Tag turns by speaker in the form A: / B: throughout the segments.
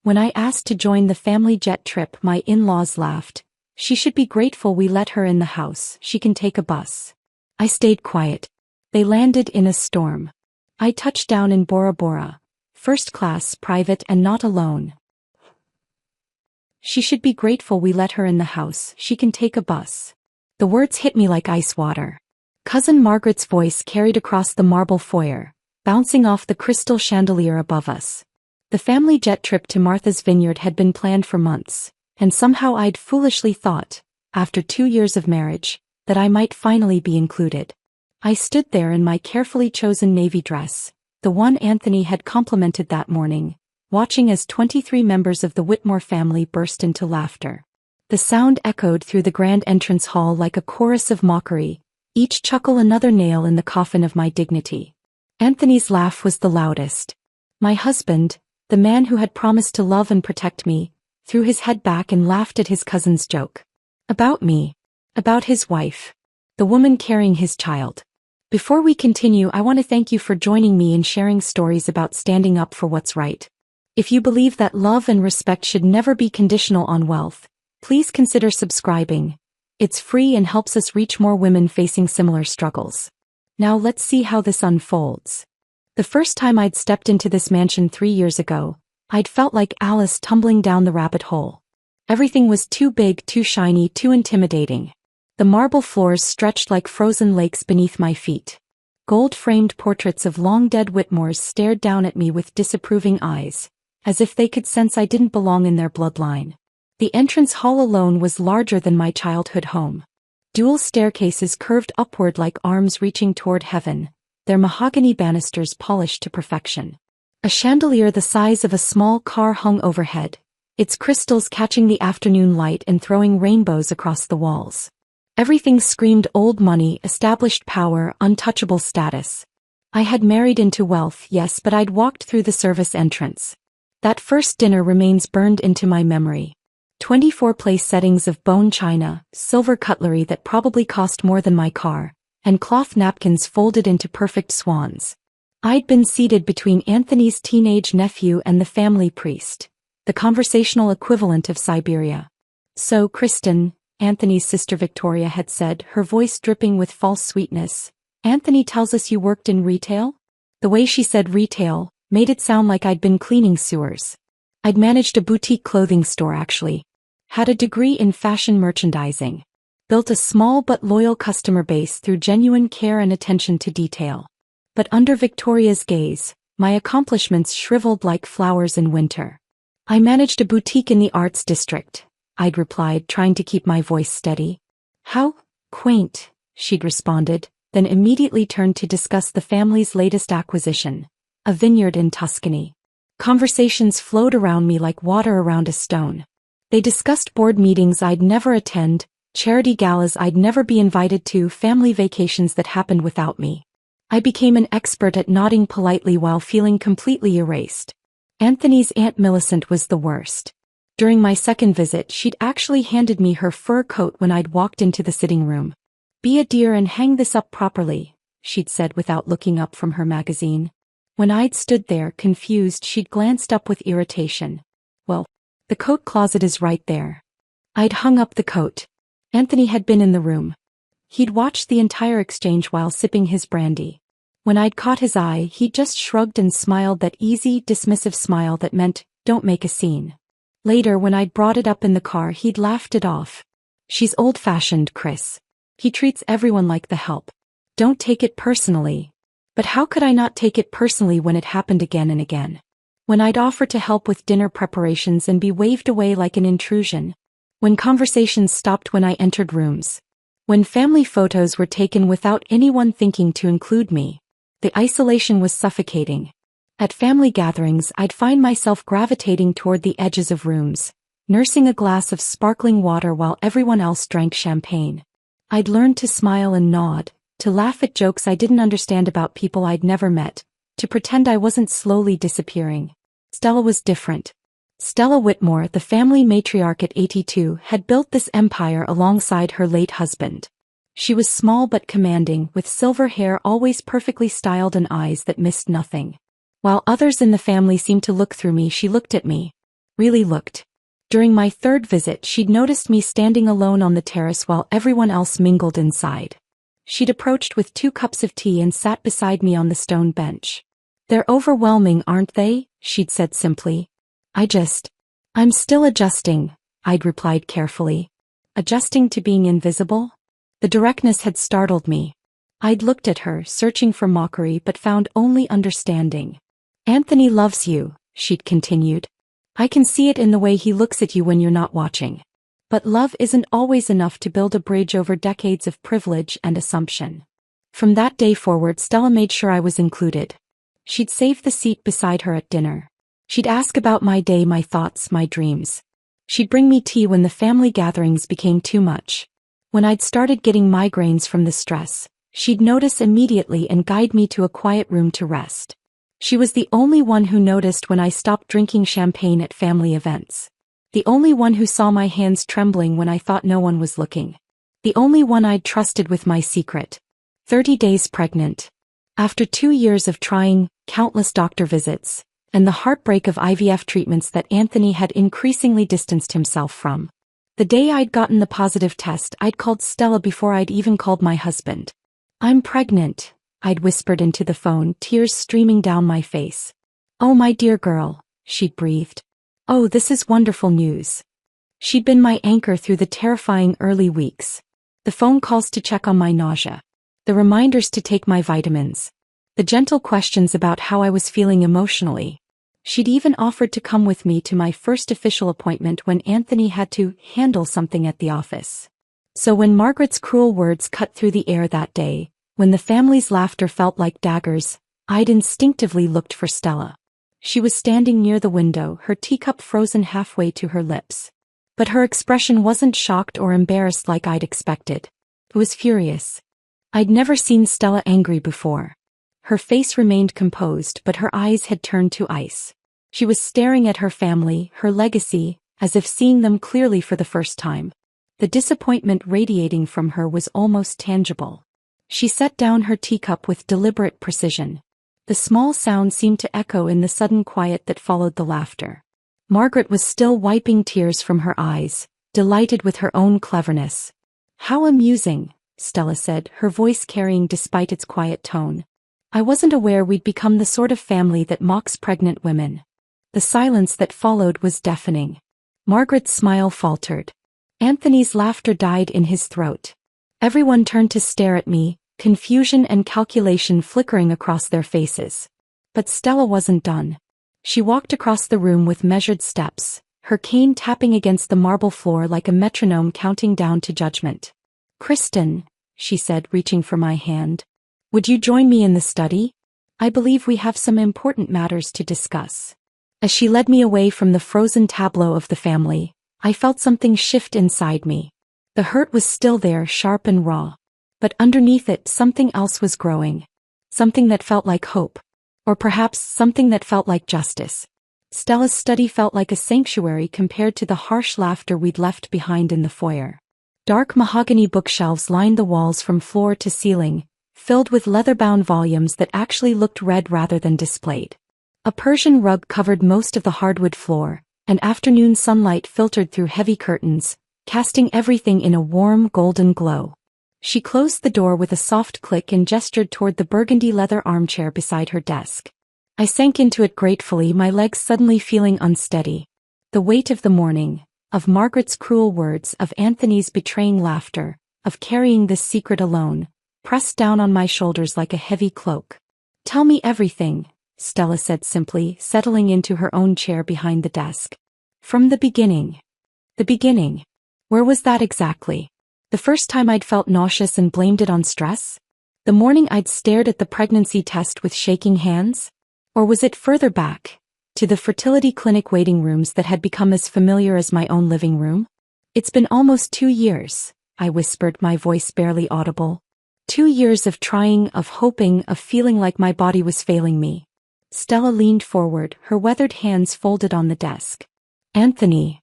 A: When I asked to join the family jet trip, my in-laws laughed. She should be grateful we let her in the house. She can take a bus. I stayed quiet. They landed in a storm. I touched down in Bora, first class, private and not alone. She should be grateful we let her in the house. She can take a bus. The words hit me like ice water. Cousin Margaret's voice carried across the marble foyer, bouncing off the crystal chandelier above us. The family jet trip to Martha's Vineyard had been planned for months, and somehow I'd foolishly thought, after 2 years of marriage, that I might finally be included. I stood there in my carefully chosen navy dress, the one Anthony had complimented that morning, watching as 23 members of the Whitmore family burst into laughter. The sound echoed through the grand entrance hall like a chorus of mockery, each chuckle another nail in the coffin of my dignity. Anthony's laugh was the loudest. My husband, the man who had promised to love and protect me, threw his head back and laughed at his cousin's joke. About me. About his wife. The woman carrying his child. Before we continue, I want to thank you for joining me in sharing stories about standing up for what's right. If you believe that love and respect should never be conditional on wealth, please consider subscribing. It's free and helps us reach more women facing similar struggles. Now let's see how this unfolds. The first time I'd stepped into this mansion 3 years ago, I'd felt like Alice tumbling down the rabbit hole. Everything was too big, too shiny, too intimidating. The marble floors stretched like frozen lakes beneath my feet. Gold-framed portraits of long-dead Whitmores stared down at me with disapproving eyes, as if they could sense I didn't belong in their bloodline. The entrance hall alone was larger than my childhood home. Dual staircases curved upward like arms reaching toward heaven, their mahogany banisters polished to perfection. A chandelier the size of a small car hung overhead, its crystals catching the afternoon light and throwing rainbows across the walls. Everything screamed old money, established power, untouchable status. I had married into wealth, yes, but I'd walked through the service entrance. That first dinner remains burned into my memory. 24 place settings of bone china, silver cutlery that probably cost more than my car, and cloth napkins folded into perfect swans. I'd been seated between Anthony's teenage nephew and the family priest, the conversational equivalent of Siberia. So, Kristen, Anthony's sister Victoria had said, her voice dripping with false sweetness, Anthony tells us you worked in retail? The way she said retail made it sound like I'd been cleaning sewers. I'd managed a boutique clothing store actually. Had a degree in fashion merchandising. Built a small but loyal customer base through genuine care and attention to detail. But under Victoria's gaze, my accomplishments shriveled like flowers in winter. I managed a boutique in the arts district, I'd replied, trying to keep my voice steady. How quaint, she'd responded, then immediately turned to discuss the family's latest acquisition, a vineyard in Tuscany. Conversations flowed around me like water around a stone. They discussed board meetings I'd never attend, charity galas I'd never be invited to, family vacations that happened without me. I became an expert at nodding politely while feeling completely erased. Anthony's Aunt Millicent was the worst. During my second visit, she'd actually handed me her fur coat when I'd walked into the sitting room. "Be a dear and hang this up properly," she'd said without looking up from her magazine. When I'd stood there, confused, she'd glanced up with irritation. "Well, the coat closet is right there." I'd hung up the coat. Anthony had been in the room. He'd watched the entire exchange while sipping his brandy. When I'd caught his eye, he just shrugged and smiled, that easy, dismissive smile that meant, "Don't make a scene." Later, when I'd brought it up in the car, he'd laughed it off. "She's old-fashioned, Chris. He treats everyone like the help. Don't take it personally." But how could I not take it personally when it happened again and again? When I'd offer to help with dinner preparations and be waved away like an intrusion. When conversations stopped when I entered rooms. When family photos were taken without anyone thinking to include me. The isolation was suffocating. At family gatherings, I'd find myself gravitating toward the edges of rooms, nursing a glass of sparkling water while everyone else drank champagne. I'd learned to smile and nod, to laugh at jokes I didn't understand about people I'd never met, to pretend I wasn't slowly disappearing. Stella was different. Stella Whitmore, the family matriarch at 82, had built this empire alongside her late husband. She was small but commanding, with silver hair always perfectly styled and eyes that missed nothing. While others in the family seemed to look through me, she looked at me. really looked. During my third visit, she'd noticed me standing alone on the terrace while everyone else mingled inside. She'd approached with 2 cups of tea and sat beside me on the stone bench. "They're overwhelming, aren't they?" she'd said simply. I'm still adjusting," I'd replied carefully. Adjusting to being invisible? The directness had startled me. I'd looked at her, searching for mockery, but found only understanding. "Anthony loves you," she'd continued. "I can see it in the way he looks at you when you're not watching. But love isn't always enough to build a bridge over decades of privilege and assumption." From that day forward, Stella made sure I was included. She'd save the seat beside her at dinner. She'd ask about my day, my thoughts, my dreams. She'd bring me tea when the family gatherings became too much. When I'd started getting migraines from the stress, she'd notice immediately and guide me to a quiet room to rest. She was the only one who noticed when I stopped drinking champagne at family events. The only one who saw my hands trembling when I thought no one was looking. The only one I'd trusted with my secret. 30 days pregnant. After 2 years of trying, countless doctor visits, and the heartbreak of IVF treatments that Anthony had increasingly distanced himself from. The day I'd gotten the positive test, I'd called Stella before I'd even called my husband. "I'm pregnant," I'd whispered into the phone, tears streaming down my face. "Oh, my dear girl," she'd breathed. "Oh, this is wonderful news." She'd been my anchor through the terrifying early weeks. The phone calls to check on my nausea. The reminders to take my vitamins. The gentle questions about how I was feeling emotionally. She'd even offered to come with me to my first official appointment when Anthony had to handle something at the office. So when Margaret's cruel words cut through the air that day, when the family's laughter felt like daggers, I'd instinctively looked for Stella. She was standing near the window, her teacup frozen halfway to her lips. But her expression wasn't shocked or embarrassed like I'd expected. It was furious. I'd never seen Stella angry before. Her face remained composed, but her eyes had turned to ice. She was staring at her family, her legacy, as if seeing them clearly for the first time. The disappointment radiating from her was almost tangible. She set down her teacup with deliberate precision. The small sound seemed to echo in the sudden quiet that followed the laughter. Margaret was still wiping tears from her eyes, delighted with her own cleverness. "How amusing," Stella said, her voice carrying despite its quiet tone. "I wasn't aware we'd become the sort of family that mocks pregnant women." The silence that followed was deafening. Margaret's smile faltered. Anthony's laughter died in his throat. Everyone turned to stare at me, confusion and calculation flickering across their faces. But Stella wasn't done. She walked across the room with measured steps, her cane tapping against the marble floor like a metronome counting down to judgment. "Kristen," she said, reaching for my hand. "Would you join me in the study? I believe we have some important matters to discuss." As she led me away from the frozen tableau of the family, I felt something shift inside me. The hurt was still there, sharp and raw. But underneath it, something else was growing. Something that felt like hope. Or perhaps something that felt like justice. Stella's study felt like a sanctuary compared to the harsh laughter we'd left behind in the foyer. Dark mahogany bookshelves lined the walls from floor to ceiling, filled with leather-bound volumes that actually looked read rather than displayed. A Persian rug covered most of the hardwood floor, and afternoon sunlight filtered through heavy curtains, casting everything in a warm, golden glow. She closed the door with a soft click and gestured toward the burgundy leather armchair beside her desk. I sank into it gratefully, my legs suddenly feeling unsteady. The weight of the morning, of Margaret's cruel words, of Anthony's betraying laughter, of carrying this secret alone, pressed down on my shoulders like a heavy cloak. "Tell me everything," Stella said simply, settling into her own chair behind the desk. "From the beginning." The beginning. Where was that exactly? The first time I'd felt nauseous and blamed it on stress? The morning I'd stared at the pregnancy test with shaking hands? Or was it further back, to the fertility clinic waiting rooms that had become as familiar as my own living room? "It's been almost 2 years, I whispered, my voice barely audible. 2 years of trying, of hoping, of feeling like my body was failing me. Stella leaned forward, her weathered hands folded on the desk. "Anthony."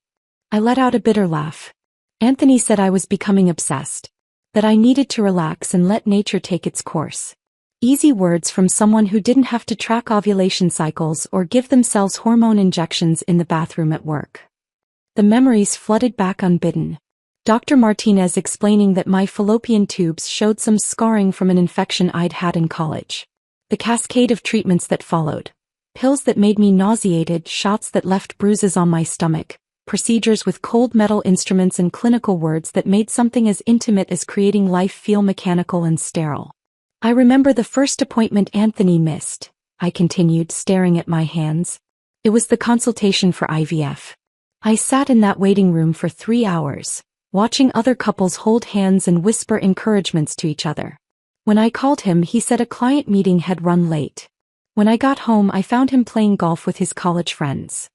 A: I let out a bitter laugh. Anthony said I was becoming obsessed. That I needed to relax and let nature take its course. Easy words from someone who didn't have to track ovulation cycles or give themselves hormone injections in the bathroom at work. The memories flooded back unbidden. Dr. Martinez explaining that my fallopian tubes showed some scarring from an infection I'd had in college. The cascade of treatments that followed. Pills that made me nauseated, shots that left bruises on my stomach, procedures with cold metal instruments and clinical words that made something as intimate as creating life feel mechanical and sterile. I remember the first appointment Anthony missed, I continued, staring at my hands. It was the consultation for IVF. I sat in that waiting room for 3 hours, watching other couples hold hands and whisper encouragements to each other. When I called him, he said a client meeting had run late. When I got home, I found him playing golf with his college friends.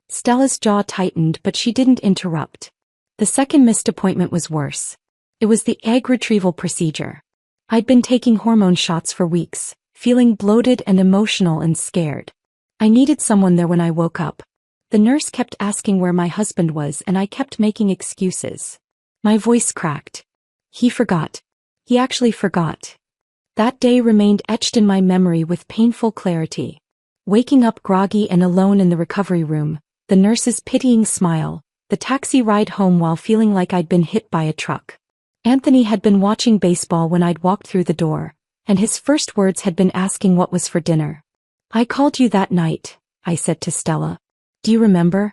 A: Stella's jaw tightened, but she didn't interrupt. The second missed appointment was worse. It was the egg retrieval procedure. I'd been taking hormone shots for weeks, feeling bloated and emotional and scared. I needed someone there when I woke up. The nurse kept asking where my husband was, and I kept making excuses. My voice cracked. He forgot. He actually forgot. That day remained etched in my memory with painful clarity. Waking up groggy and alone in the recovery room, the nurse's pitying smile, the taxi ride home while feeling like I'd been hit by a truck. Anthony had been watching baseball when I'd walked through the door, and his first words had been asking what was for dinner. I called you that night, I said to Stella. Do you remember?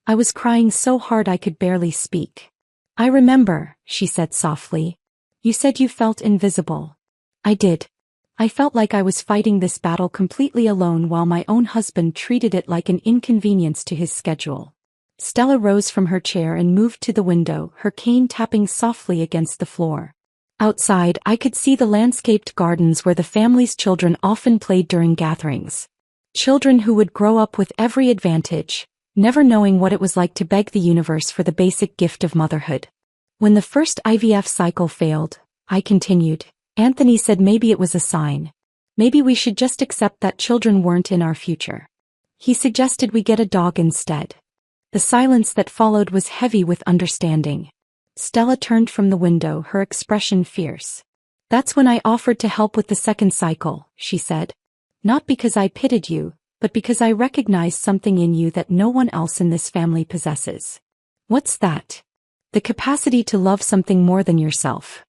A: I was crying so hard I could barely speak. I remember, she said softly. You said you felt invisible. I did. I felt like I was fighting this battle completely alone while my own husband treated it like an inconvenience to his schedule. Stella rose from her chair and moved to the window, her cane tapping softly against the floor. Outside, I could see the landscaped gardens where the family's children often played during gatherings. Children who would grow up with every advantage, never knowing what it was like to beg the universe for the basic gift of motherhood. When the first IVF cycle failed, I continued, Anthony said maybe it was a sign. Maybe we should just accept that children weren't in our future. He suggested we get a dog instead. The silence that followed was heavy with understanding. Stella turned from the window, her expression fierce. That's when I offered to help with the second cycle, she said. Not because I pitied you, but because I recognized something in you that no one else in this family possesses. What's that? The capacity to love something more than yourself.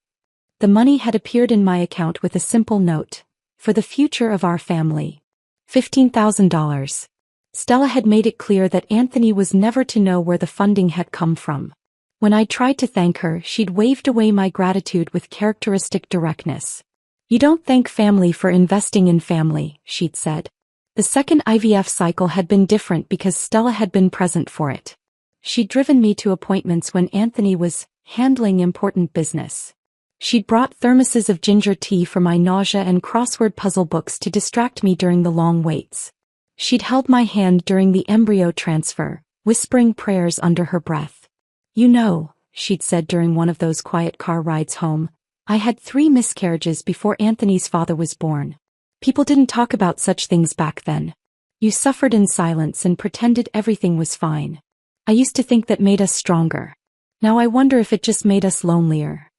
A: The money had appeared in my account with a simple note. For the future of our family. $15,000. Stella had made it clear that Anthony was never to know where the funding had come from. When I tried to thank her, she'd waved away my gratitude with characteristic directness. You don't thank family for investing in family, she'd said. The second IVF cycle had been different because Stella had been present for it. She'd driven me to appointments when Anthony was handling important business. She'd brought thermoses of ginger tea for my nausea and crossword puzzle books to distract me during the long waits. She'd held my hand during the embryo transfer, whispering prayers under her breath. You know, she'd said during one of those quiet car rides home, I had 3 miscarriages before Anthony's father was born. People didn't talk about such things back then. You suffered in silence and pretended everything was fine. I used to think that made us stronger. Now I wonder if it just made us lonelier.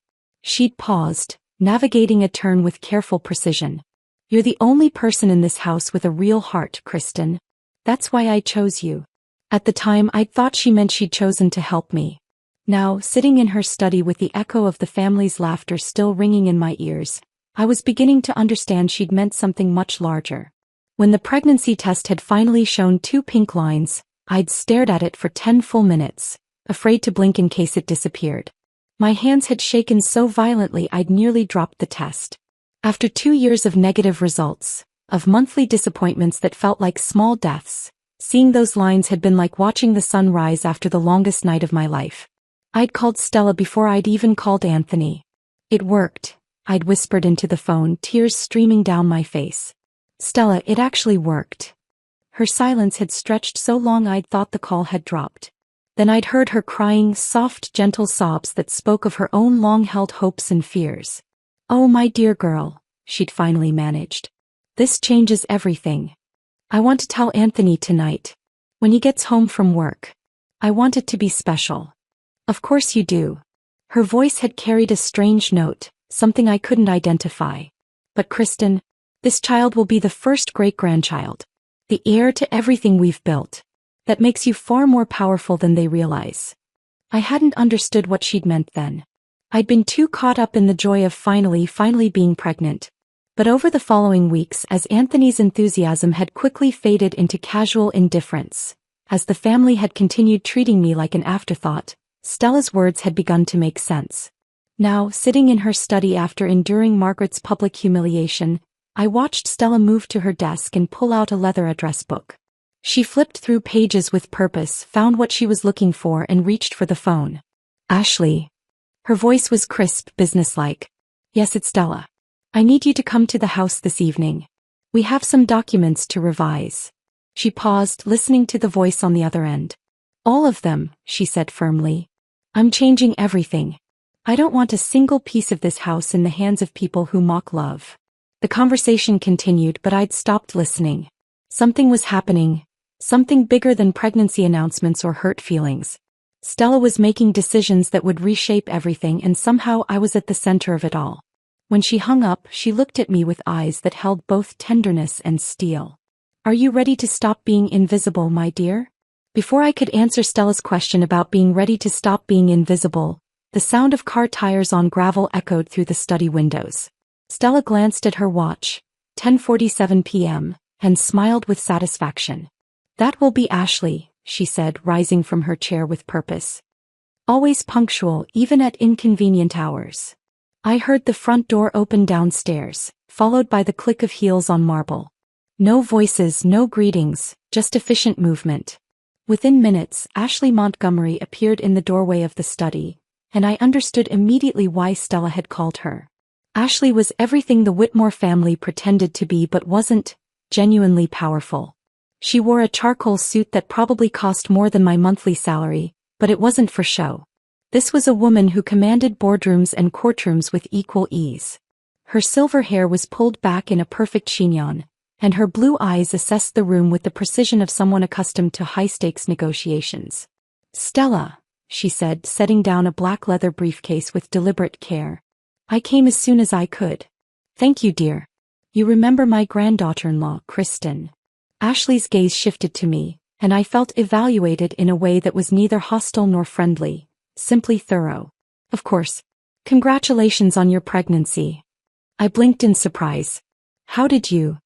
A: She'd paused, navigating a turn with careful precision. You're the only person in this house with a real heart, Kristen. That's why I chose you. At the time, I'd thought she meant she'd chosen to help me. Now, sitting in her study with the echo of the family's laughter still ringing in my ears, I was beginning to understand she'd meant something much larger. When the pregnancy test had finally shown 2 pink lines, I'd stared at it for 10 full minutes, afraid to blink in case it disappeared. My hands had shaken so violently I'd nearly dropped the test. After 2 years of negative results, of monthly disappointments that felt like small deaths, seeing those lines had been like watching the sun rise after the longest night of my life. I'd called Stella before I'd even called Anthony. It worked, I'd whispered into the phone, tears streaming down my face. Stella, it actually worked. Her silence had stretched so long I'd thought the call had dropped. Then I'd heard her crying soft, gentle sobs that spoke of her own long-held hopes and fears. Oh, my dear girl, she'd finally managed. This changes everything. I want to tell Anthony tonight. When he gets home from work. I want it to be special. Of course you do. Her voice had carried a strange note, something I couldn't identify. But Kristen, This child will be the first great-grandchild. The heir to everything we've built. That makes you far more powerful than they realize. I hadn't understood what she'd meant then. I'd been too caught up in the joy of finally being pregnant. But over the following weeks, as Anthony's enthusiasm had quickly faded into casual indifference, as the family had continued treating me like an afterthought, Stella's words had begun to make sense. Now, sitting in her study after enduring Margaret's public humiliation, I watched Stella move to her desk and pull out a leather address book. She flipped through pages with purpose, found what she was looking for and reached for the phone. Ashley. Her voice was crisp, businesslike. Yes, it's Stella. I need you to come to the house this evening. We have some documents to revise. She paused, listening to the voice on the other end. All of them, she said firmly. I'm changing everything. I don't want a single piece of this house in the hands of people who mock love. The conversation continued, but I'd stopped listening. Something was happening. Something bigger than pregnancy announcements or hurt feelings. Stella was making decisions that would reshape everything, and somehow I was at the center of it all. When she hung up, she looked at me with eyes that held both tenderness and steel. Are you ready to stop being invisible, my dear? Before I could answer Stella's question about being ready to stop being invisible, the sound of car tires on gravel echoed through the study windows. Stella glanced at her watch, 10:47 p.m., and smiled with satisfaction. That will be Ashley, she said, rising from her chair with purpose. Always punctual, even at inconvenient hours. I heard the front door open downstairs, followed by the click of heels on marble. No voices, no greetings, just efficient movement. Within minutes, Ashley Montgomery appeared in the doorway of the study, and I understood immediately why Stella had called her. Ashley was everything the Whitmore family pretended to be but wasn't, genuinely powerful. She wore a charcoal suit that probably cost more than my monthly salary, but it wasn't for show. This was a woman who commanded boardrooms and courtrooms with equal ease. Her silver hair was pulled back in a perfect chignon, and her blue eyes assessed the room with the precision of someone accustomed to high-stakes negotiations. Stella, she said, setting down a black leather briefcase with deliberate care. I came as soon as I could. Thank you, dear. You remember my granddaughter-in-law, Kristen. Ashley's gaze shifted to me, and I felt evaluated in a way that was neither hostile nor friendly. Simply thorough. Of course. Congratulations on your pregnancy. I blinked in surprise. How did you?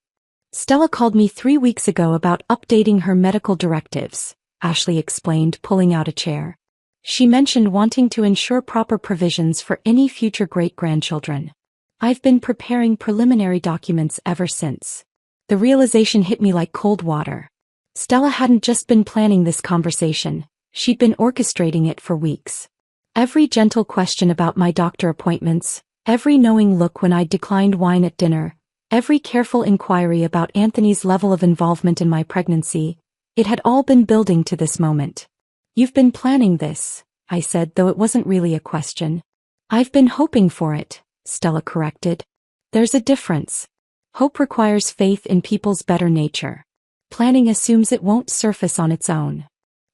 A: Stella called me 3 weeks ago about updating her medical directives, Ashley explained, pulling out a chair. She mentioned wanting to ensure proper provisions for any future great-grandchildren. I've been preparing preliminary documents ever since. The realization hit me like cold water. Stella hadn't just been planning this conversation. She'd been orchestrating it for weeks. Every gentle question about my doctor appointments, every knowing look when I declined wine at dinner, every careful inquiry about Anthony's level of involvement in my pregnancy, it had all been building to this moment. You've been planning this, I said, though it wasn't really a question. I've been hoping for it, Stella corrected. There's a difference. Hope requires faith in people's better nature. Planning assumes it won't surface on its own.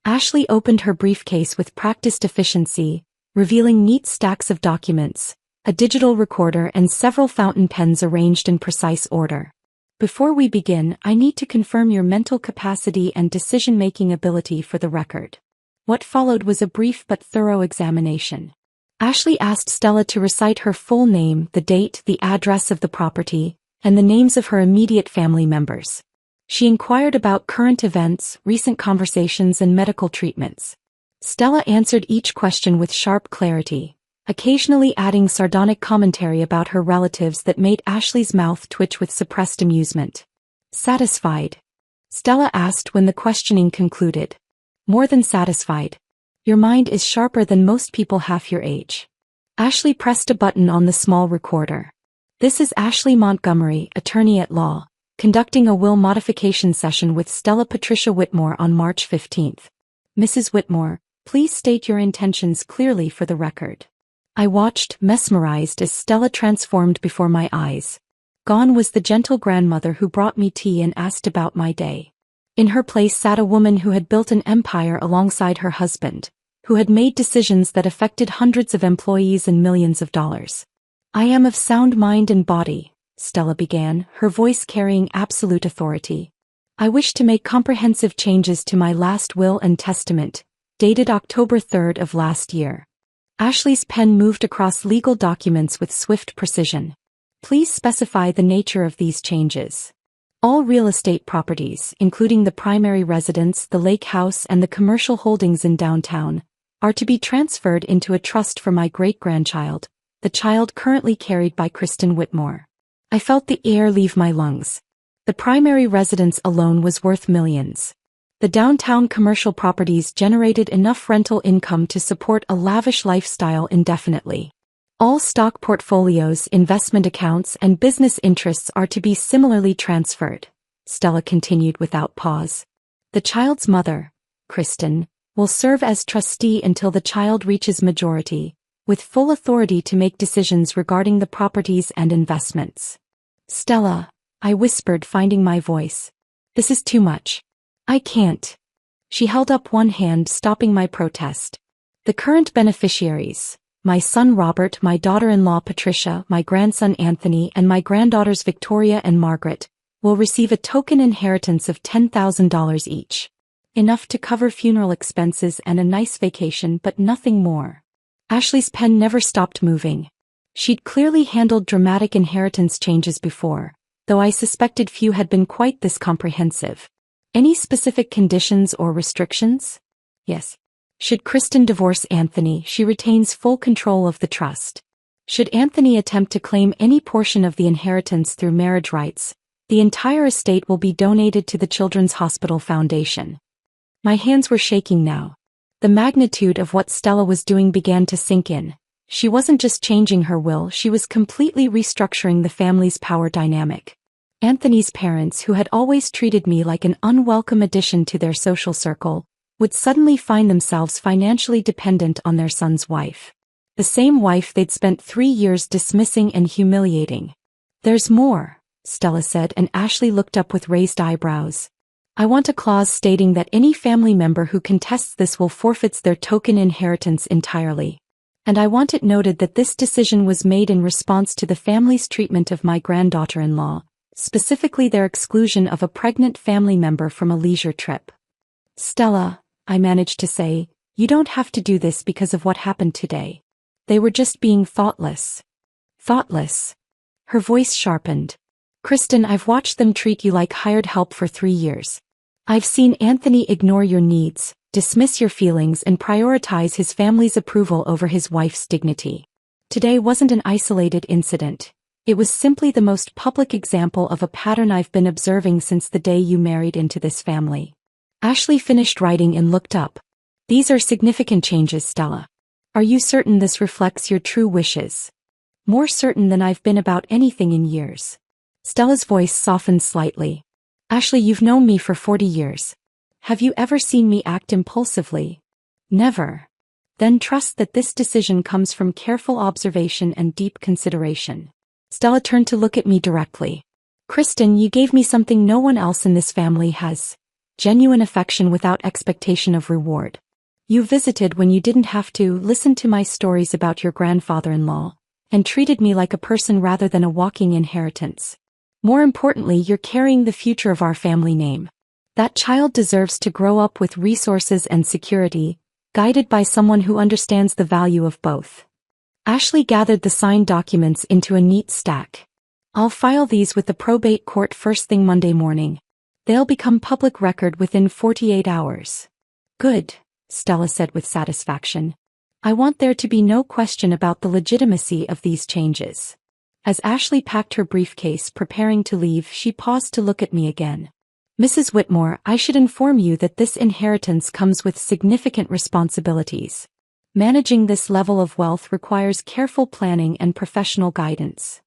A: Ashley opened her briefcase with practiced efficiency, revealing neat stacks of documents, a digital recorder and several fountain pens arranged in precise order. Before we begin, I need to confirm your mental capacity and decision-making ability for the record. What followed was a brief but thorough examination. Ashley asked Stella to recite her full name, the date, the address of the property, and the names of her immediate family members. She inquired about current events, recent conversations and medical treatments. Stella answered each question with sharp clarity, occasionally adding sardonic commentary about her relatives that made Ashley's mouth twitch with suppressed amusement. Satisfied? Stella asked when the questioning concluded. More than satisfied. Your mind is sharper than most people half your age. Ashley pressed a button on the small recorder. This is Ashley Montgomery, attorney at law, conducting a will modification session with Stella Patricia Whitmore on March 15th. Mrs. Whitmore, please state your intentions clearly for the record. I watched, mesmerized, as Stella transformed before my eyes. Gone was the gentle grandmother who brought me tea and asked about my day. In her place sat a woman who had built an empire alongside her husband, who had made decisions that affected hundreds of employees and millions of dollars. I am of sound mind and body, Stella began, her voice carrying absolute authority. I wish to make comprehensive changes to my last will and testament, dated October 3rd of last year. Ashley's pen moved across legal documents with swift precision. Please specify the nature of these changes. All real estate properties, including the primary residence, the lake house, and the commercial holdings in downtown, are to be transferred into a trust for my great-grandchild, the child currently carried by Kristen Whitmore. I felt the air leave my lungs. The primary residence alone was worth millions. The downtown commercial properties generated enough rental income to support a lavish lifestyle indefinitely. All stock portfolios, investment accounts, and business interests are to be similarly transferred, Stella continued without pause. The child's mother, Kristen, will serve as trustee until the child reaches majority, with full authority to make decisions regarding the properties and investments. Stella, I whispered, finding my voice. This is too much. I can't. She held up one hand, stopping my protest. The current beneficiaries, my son Robert, my daughter-in-law Patricia, my grandson Anthony, and my granddaughters Victoria and Margaret, will receive a token inheritance of $10,000 each. Enough to cover funeral expenses and a nice vacation, but nothing more. Ashley's pen never stopped moving. She'd clearly handled dramatic inheritance changes before, though I suspected few had been quite this comprehensive. Any specific conditions or restrictions? Yes. Should Kristen divorce Anthony, she retains full control of the trust. Should Anthony attempt to claim any portion of the inheritance through marriage rights, the entire estate will be donated to the Children's Hospital Foundation. My hands were shaking now. The magnitude of what Stella was doing began to sink in. She wasn't just changing her will, she was completely restructuring the family's power dynamic. Anthony's parents, who had always treated me like an unwelcome addition to their social circle, would suddenly find themselves financially dependent on their son's wife. The same wife they'd spent 3 years dismissing and humiliating. There's more, Stella said, and Ashley looked up with raised eyebrows. I want a clause stating that any family member who contests this will forfeit their token inheritance entirely. And I want it noted that this decision was made in response to the family's treatment of my granddaughter-in-law, specifically their exclusion of a pregnant family member from a leisure trip. Stella, I managed to say, you don't have to do this because of what happened today. They were just being thoughtless. Thoughtless. Her voice sharpened. Kristen, I've watched them treat you like hired help for 3 years. I've seen Anthony ignore your needs, dismiss your feelings, and prioritize his family's approval over his wife's dignity. Today wasn't an isolated incident. It was simply the most public example of a pattern I've been observing since the day you married into this family. Ashley finished writing and looked up. These are significant changes, Stella. Are you certain this reflects your true wishes? More certain than I've been about anything in years. Stella's voice softened slightly. Ashley, you've known me for 40 years. Have you ever seen me act impulsively? Never. Then trust that this decision comes from careful observation and deep consideration. Stella turned to look at me directly. Kristen, you gave me something no one else in this family has. Genuine affection without expectation of reward. You visited when you didn't have to, listened to my stories about your grandfather-in-law, and treated me like a person rather than a walking inheritance. More importantly, you're carrying the future of our family name. That child deserves to grow up with resources and security, guided by someone who understands the value of both. Ashley gathered the signed documents into a neat stack. I'll file these with the probate court first thing Monday morning. They'll become public record within 48 hours. Good, Stella said with satisfaction. I want there to be no question about the legitimacy of these changes. As Ashley packed her briefcase preparing to leave, she paused to look at me again. Mrs. Whitmore, I should inform you that this inheritance comes with significant responsibilities. Managing this level of wealth requires careful planning and professional guidance.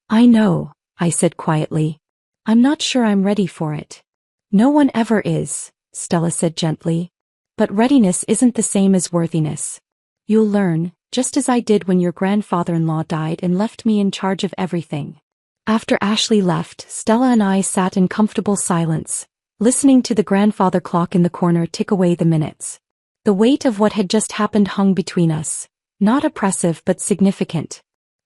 A: I know, I said quietly. I'm not sure I'm ready for it. No one ever is, Stella said gently. But readiness isn't the same as worthiness. You'll learn, just as I did when your grandfather-in-law died and left me in charge of everything. After Ashley left, Stella and I sat in comfortable silence, listening to the grandfather clock in the corner tick away the minutes. The weight of what had just happened hung between us, not oppressive but significant.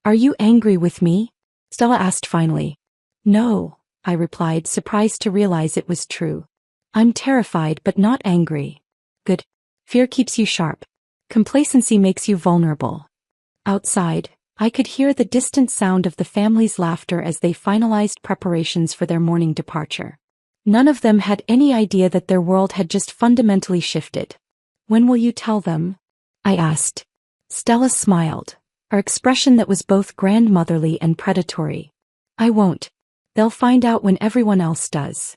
A: Are you angry with me? Stella asked finally. No, I replied, surprised to realize it was true. I'm terrified but not angry. Good. Fear keeps you sharp. Complacency makes you vulnerable. Outside, I could hear the distant sound of the family's laughter as they finalized preparations for their morning departure. None of them had any idea that their world had just fundamentally shifted. When will you tell them? I asked. Stella smiled, her expression that was both grandmotherly and predatory. I won't. They'll find out when everyone else does.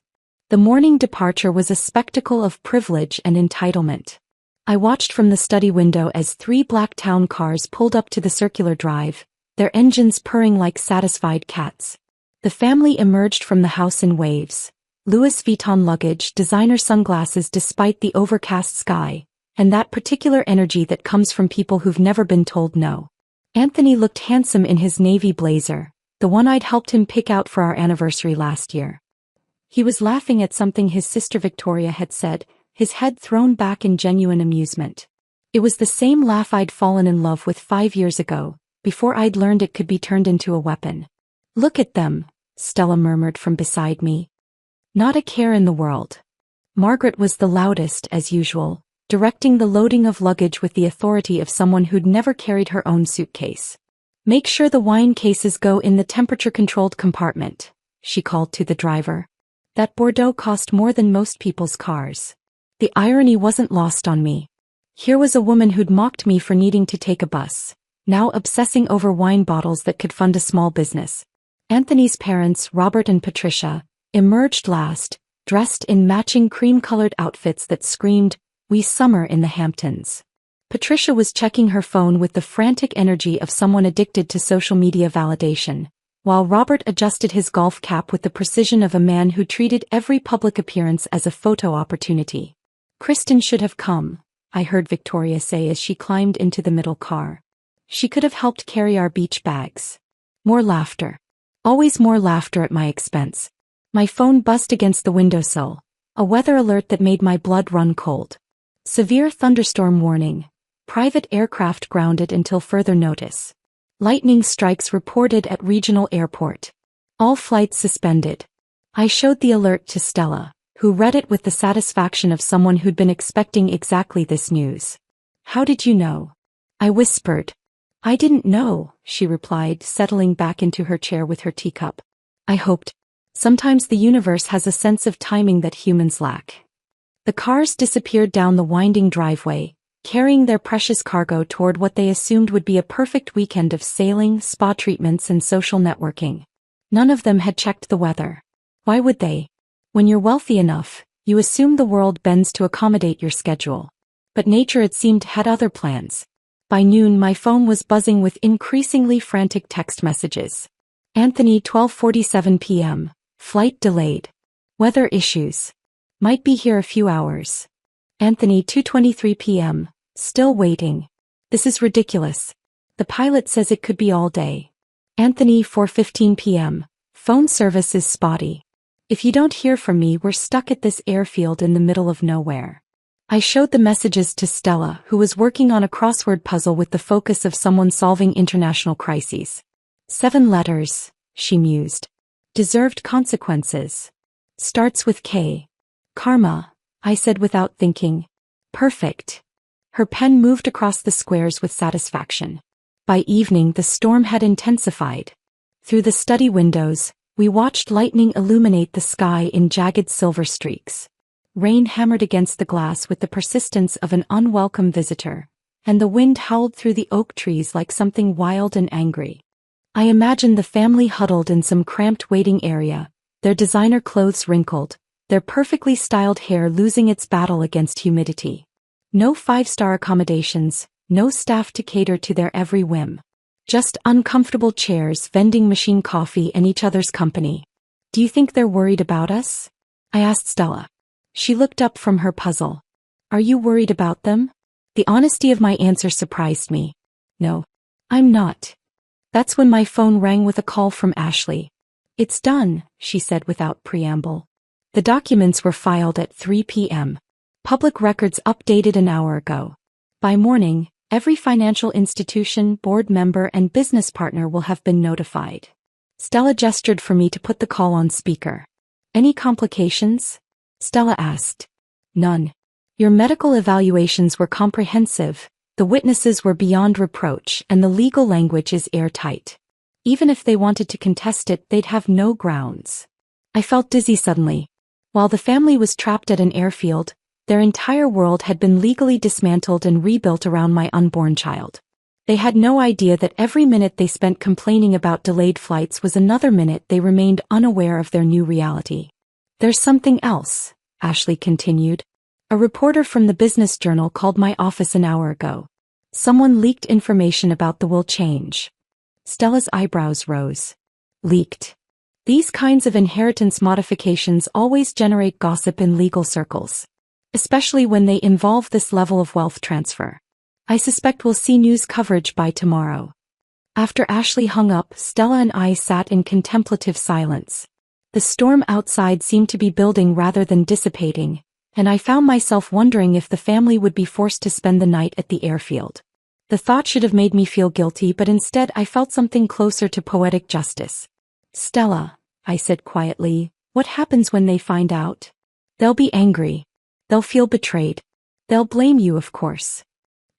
A: The morning departure was a spectacle of privilege and entitlement. I watched from the study window as 3 black town cars pulled up to the circular drive, their engines purring like satisfied cats. The family emerged from the house in waves. Louis Vuitton luggage, designer sunglasses despite the overcast sky, and that particular energy that comes from people who've never been told no. Anthony looked handsome in his navy blazer, the one I'd helped him pick out for our anniversary last year. He was laughing at something his sister Victoria had said, his head thrown back in genuine amusement. It was the same laugh I'd fallen in love with 5 years ago, before I'd learned it could be turned into a weapon. Look at them, Stella murmured from beside me. Not a care in the world. Margaret was the loudest, as usual, directing the loading of luggage with the authority of someone who'd never carried her own suitcase. Make sure the wine cases go in the temperature-controlled compartment, she called to the driver. That Bordeaux cost more than most people's cars. The irony wasn't lost on me. Here was a woman who'd mocked me for needing to take a bus, now obsessing over wine bottles that could fund a small business. Anthony's parents, Robert and Patricia, emerged last, dressed in matching cream-colored outfits that screamed, "We summer in the Hamptons." Patricia was checking her phone with the frantic energy of someone addicted to social media validation, while Robert adjusted his golf cap with the precision of a man who treated every public appearance as a photo opportunity. Kristen should have come, I heard Victoria say as she climbed into the middle car. She could have helped carry our beach bags. More laughter. Always more laughter at my expense. My phone buzzed against the windowsill, a weather alert that made my blood run cold. Severe thunderstorm warning. Private aircraft grounded until further notice. Lightning strikes reported at regional airport. All flights suspended. I showed the alert to Stella, who read it with the satisfaction of someone who'd been expecting exactly this news. How did you know? I whispered. I didn't know, she replied, settling back into her chair with her teacup. I hoped. Sometimes the universe has a sense of timing that humans lack. The cars disappeared down the winding driveway, carrying their precious cargo toward what they assumed would be a perfect weekend of sailing, spa treatments and social networking. None of them had checked the weather. Why would they? When you're wealthy enough, you assume the world bends to accommodate your schedule. But nature, it seemed, had other plans. By noon my phone was buzzing with increasingly frantic text messages. Anthony, 12:47 p.m. Flight delayed. Weather issues. Might be here a few hours. Anthony, 2:23 p.m. Still waiting. This is ridiculous. The pilot says it could be all day. Anthony, 4:15 p.m. Phone service is spotty. If you don't hear from me, we're stuck at this airfield in the middle of nowhere. I showed the messages to Stella, who was working on a crossword puzzle with the focus of someone solving international crises. 7 letters, she mused. Deserved consequences. Starts with K. Karma, I said without thinking. Perfect. Her pen moved across the squares with satisfaction. By evening the storm had intensified. Through the study windows, we watched lightning illuminate the sky in jagged silver streaks. Rain hammered against the glass with the persistence of an unwelcome visitor, and the wind howled through the oak trees like something wild and angry. I imagined the family huddled in some cramped waiting area, their designer clothes wrinkled, their perfectly styled hair losing its battle against humidity. No 5-star accommodations, no staff to cater to their every whim. Just uncomfortable chairs, vending machine coffee, and each other's company. Do you think they're worried about us? I asked Stella. She looked up from her puzzle. Are you worried about them? The honesty of my answer surprised me. No, I'm not. That's when my phone rang with a call from Ashley. It's done, she said without preamble. The documents were filed at 3 p.m. Public records updated an hour ago. By morning, every financial institution, board member and business partner will have been notified. Stella gestured for me to put the call on speaker. Any complications? Stella asked. None. Your medical evaluations were comprehensive, the witnesses were beyond reproach, and the legal language is airtight. Even if they wanted to contest it, they'd have no grounds. I felt dizzy suddenly. While the family was trapped at an airfield, their entire world had been legally dismantled and rebuilt around my unborn child. They had no idea that every minute they spent complaining about delayed flights was another minute they remained unaware of their new reality. There's something else, Ashley continued. A reporter from the Business Journal called my office an hour ago. Someone leaked information about the will change. Stella's eyebrows rose. Leaked. These kinds of inheritance modifications always generate gossip in legal circles, especially when they involve this level of wealth transfer. I suspect we'll see news coverage by tomorrow. After Ashley hung up, Stella and I sat in contemplative silence. The storm outside seemed to be building rather than dissipating, and I found myself wondering if the family would be forced to spend the night at the airfield. The thought should have made me feel guilty, but instead I felt something closer to poetic justice. Stella, I said quietly, what happens when they find out? They'll be angry. They'll feel betrayed. They'll blame you, of course.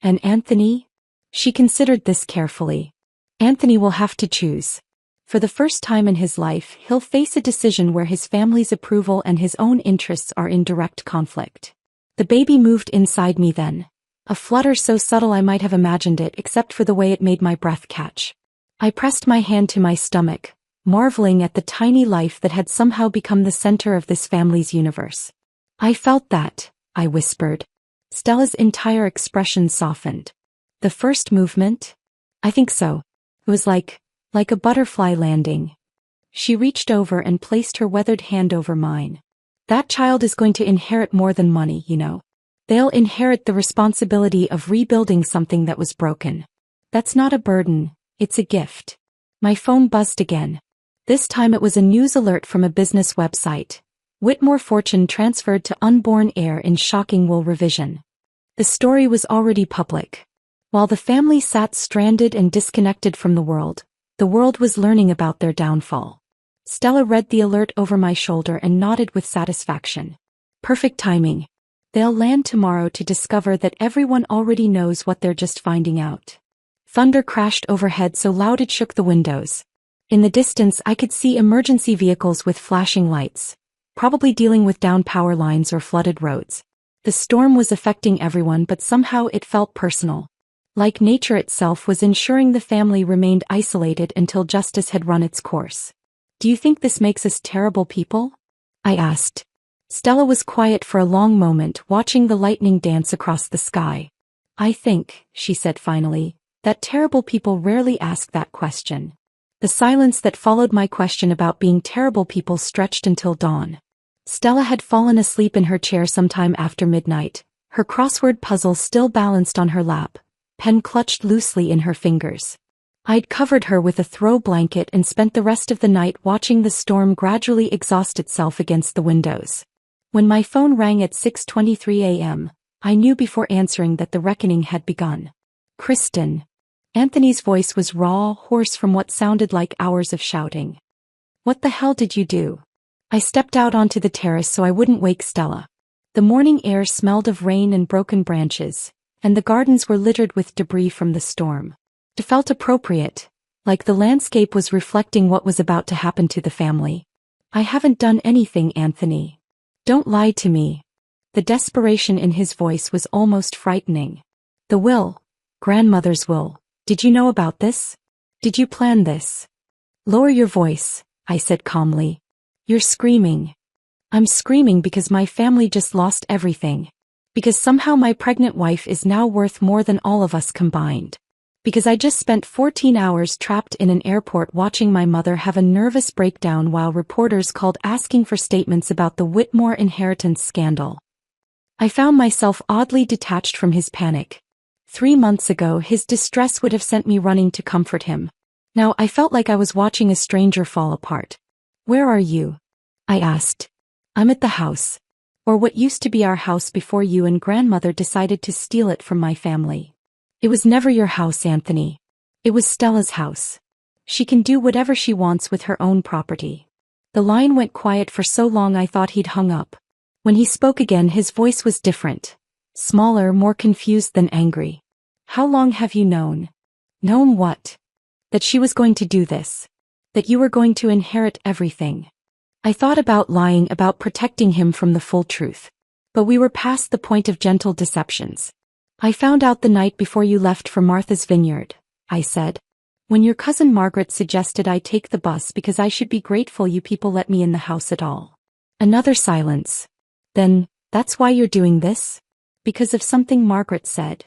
A: And Anthony? She considered this carefully. Anthony will have to choose. For the first time in his life, he'll face a decision where his family's approval and his own interests are in direct conflict. The baby moved inside me then. A flutter so subtle I might have imagined it, except for the way it made my breath catch. I pressed my hand to my stomach, marveling at the tiny life that had somehow become the center of this family's universe. I felt that, I whispered. Stella's entire expression softened. The first movement? I think so. It was like a butterfly landing. She reached over and placed her weathered hand over mine. That child is going to inherit more than money, you know. They'll inherit the responsibility of rebuilding something that was broken. That's not a burden, it's a gift. My phone buzzed again. This time it was a news alert from a business website. Whitmore fortune transferred to unborn heir in shocking will revision. The story was already public. While the family sat stranded and disconnected from the world was learning about their downfall. Stella read the alert over my shoulder and nodded with satisfaction. Perfect timing. They'll land tomorrow to discover that everyone already knows what they're just finding out. Thunder crashed overhead so loud it shook the windows. In the distance I could see emergency vehicles with flashing lights, probably dealing with downed power lines or flooded roads. The storm was affecting everyone, but somehow it felt personal. Like nature itself was ensuring the family remained isolated until justice had run its course. Do you think this makes us terrible people? I asked. Stella was quiet for a long moment, watching the lightning dance across the sky. I think, she said finally, that terrible people rarely ask that question. The silence that followed my question about being terrible people stretched until dawn. Stella had fallen asleep in her chair sometime after midnight, her crossword puzzle still balanced on her lap, pen clutched loosely in her fingers. I'd covered her with a throw blanket and spent the rest of the night watching the storm gradually exhaust itself against the windows. When my phone rang at 6:23 a.m., I knew before answering that the reckoning had begun. Kristen. Anthony's voice was raw, hoarse from what sounded like hours of shouting. What the hell did you do? I stepped out onto the terrace so I wouldn't wake Stella. The morning air smelled of rain and broken branches, and the gardens were littered with debris from the storm. It felt appropriate, like the landscape was reflecting what was about to happen to the family. I haven't done anything, Anthony. Don't lie to me. The desperation in his voice was almost frightening. The will, grandmother's will, did you know about this? Did you plan this? Lower your voice, I said calmly. You're screaming. I'm screaming because my family just lost everything. Because somehow my pregnant wife is now worth more than all of us combined. Because I just spent 14 hours trapped in an airport watching my mother have a nervous breakdown while reporters called asking for statements about the Whitmore inheritance scandal. I found myself oddly detached from his panic. 3 months ago his distress would have sent me running to comfort him. Now I felt like I was watching a stranger fall apart. Where are you? I asked. I'm at the house. Or what used to be our house before you and grandmother decided to steal it from my family. It was never your house, Anthony. It was Stella's house. She can do whatever she wants with her own property. The line went quiet for so long I thought he'd hung up. When he spoke again, his voice was different. Smaller, more confused than angry. How long have you known? Known what? That she was going to do this. That you were going to inherit everything. I thought about lying, about protecting him from the full truth. But we were past the point of gentle deceptions. I found out the night before you left for Martha's Vineyard, I said. When your cousin Margaret suggested I take the bus because I should be grateful you people let me in the house at all. Another silence. Then, that's why you're doing this? Because of something Margaret said.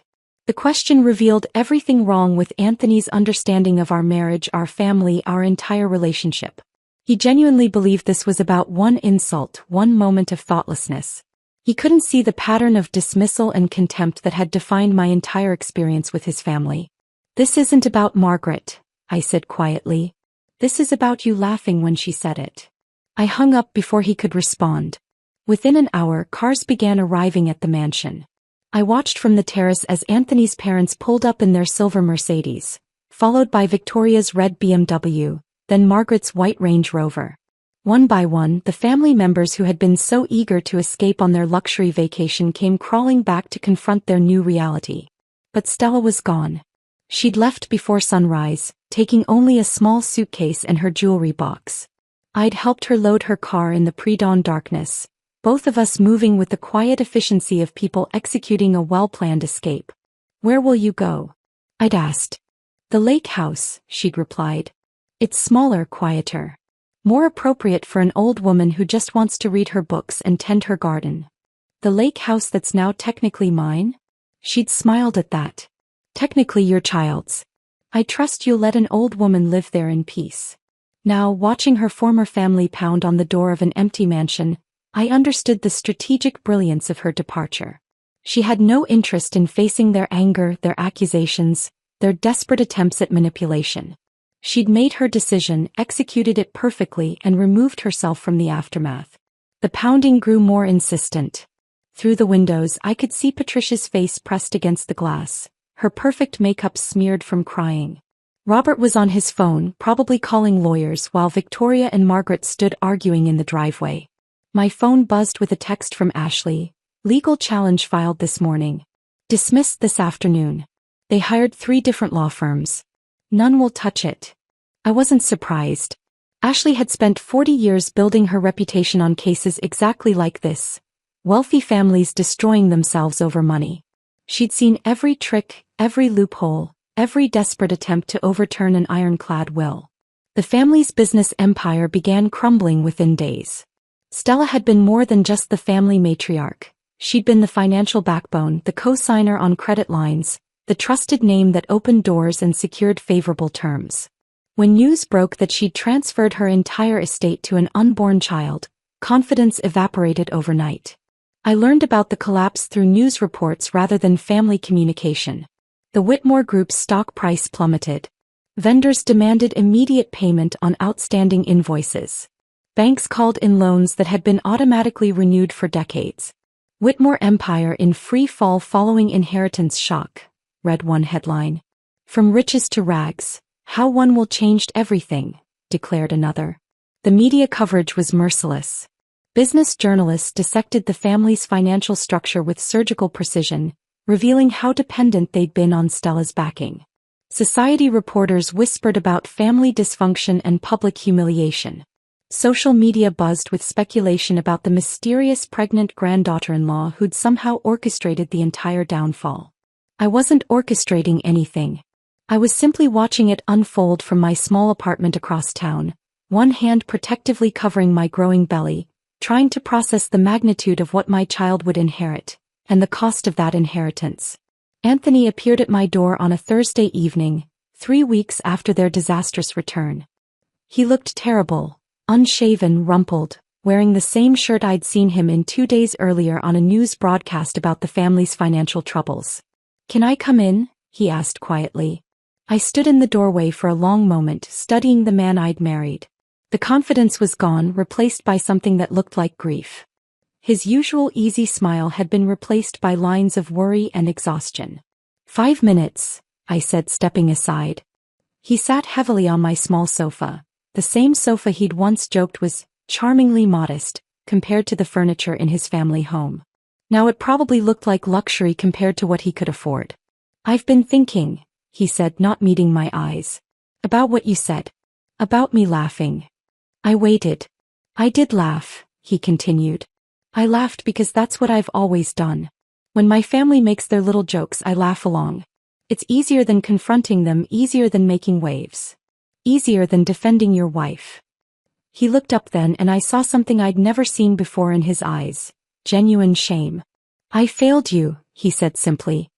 A: The question revealed everything wrong with Anthony's understanding of our marriage, our family, our entire relationship. He genuinely believed this was about one insult, one moment of thoughtlessness. He couldn't see the pattern of dismissal and contempt that had defined my entire experience with his family. This isn't about Margaret, I said quietly. This is about you laughing when she said it. I hung up before he could respond. Within an hour, cars began arriving at the mansion. I watched from the terrace as Anthony's parents pulled up in their silver Mercedes, followed by Victoria's red BMW, then Margaret's white Range Rover. One by one, the family members who had been so eager to escape on their luxury vacation came crawling back to confront their new reality. But Stella was gone. She'd left before sunrise, taking only a small suitcase and her jewelry box. I'd helped her load her car in the pre-dawn darkness, both of us moving with the quiet efficiency of people executing a well-planned escape. Where will you go? I'd asked. The lake house, she'd replied. It's smaller, quieter. More appropriate for an old woman who just wants to read her books and tend her garden. The lake house that's now technically mine? She'd smiled at that. Technically your child's. I trust you'll let an old woman live there in peace. Now, watching her former family pound on the door of an empty mansion, I understood the strategic brilliance of her departure. She had no interest in facing their anger, their accusations, their desperate attempts at manipulation. She'd made her decision, executed it perfectly, and removed herself from the aftermath. The pounding grew more insistent. Through the windows, I could see Patricia's face pressed against the glass, her perfect makeup smeared from crying. Robert was on his phone, probably calling lawyers, while Victoria and Margaret stood arguing in the driveway. My phone buzzed with a text from Ashley. Legal challenge filed this morning. Dismissed this afternoon. They hired 3 different law firms. None will touch it. I wasn't surprised. Ashley had spent 40 years building her reputation on cases exactly like this. Wealthy families destroying themselves over money. She'd seen every trick, every loophole, every desperate attempt to overturn an ironclad will. The family's business empire began crumbling within days. Stella had been more than just the family matriarch. She'd been the financial backbone, the co-signer on credit lines, the trusted name that opened doors and secured favorable terms. When news broke that she'd transferred her entire estate to an unborn child, confidence evaporated overnight. I learned about the collapse through news reports rather than family communication. The Whitmore Group's stock price plummeted. Vendors demanded immediate payment on outstanding invoices. Banks called in loans that had been automatically renewed for decades. Whitmore Empire in free fall following inheritance shock, read one headline. From riches to rags, how one will changed everything, declared another. The media coverage was merciless. Business journalists dissected the family's financial structure with surgical precision, revealing how dependent they'd been on Stella's backing. Society reporters whispered about family dysfunction and public humiliation. Social media buzzed with speculation about the mysterious pregnant granddaughter-in-law who'd somehow orchestrated the entire downfall. I wasn't orchestrating anything. I was simply watching it unfold from my small apartment across town, one hand protectively covering my growing belly, trying to process the magnitude of what my child would inherit, and the cost of that inheritance. Anthony appeared at my door on a Thursday evening, 3 weeks after their disastrous return. He looked terrible, unshaven, rumpled, wearing the same shirt I'd seen him in 2 days earlier on a news broadcast about the family's financial troubles. "Can I come in?" he asked quietly. I stood in the doorway for a long moment, studying the man I'd married. The confidence was gone, replaced by something that looked like grief. His usual easy smile had been replaced by lines of worry and exhaustion. "5 minutes," I said, stepping aside. He sat heavily on my small sofa, the same sofa he'd once joked was charmingly modest compared to the furniture in his family home. Now it probably looked like luxury compared to what he could afford. "I've been thinking," he said, not meeting my eyes. "About what you said. About me laughing." I waited. "I did laugh," he continued. "I laughed because that's what I've always done. When my family makes their little jokes, I laugh along. It's easier than confronting them, easier than making waves. Easier than defending your wife." He looked up then and I saw something I'd never seen before in his eyes. Genuine shame. "I failed you," he said simply.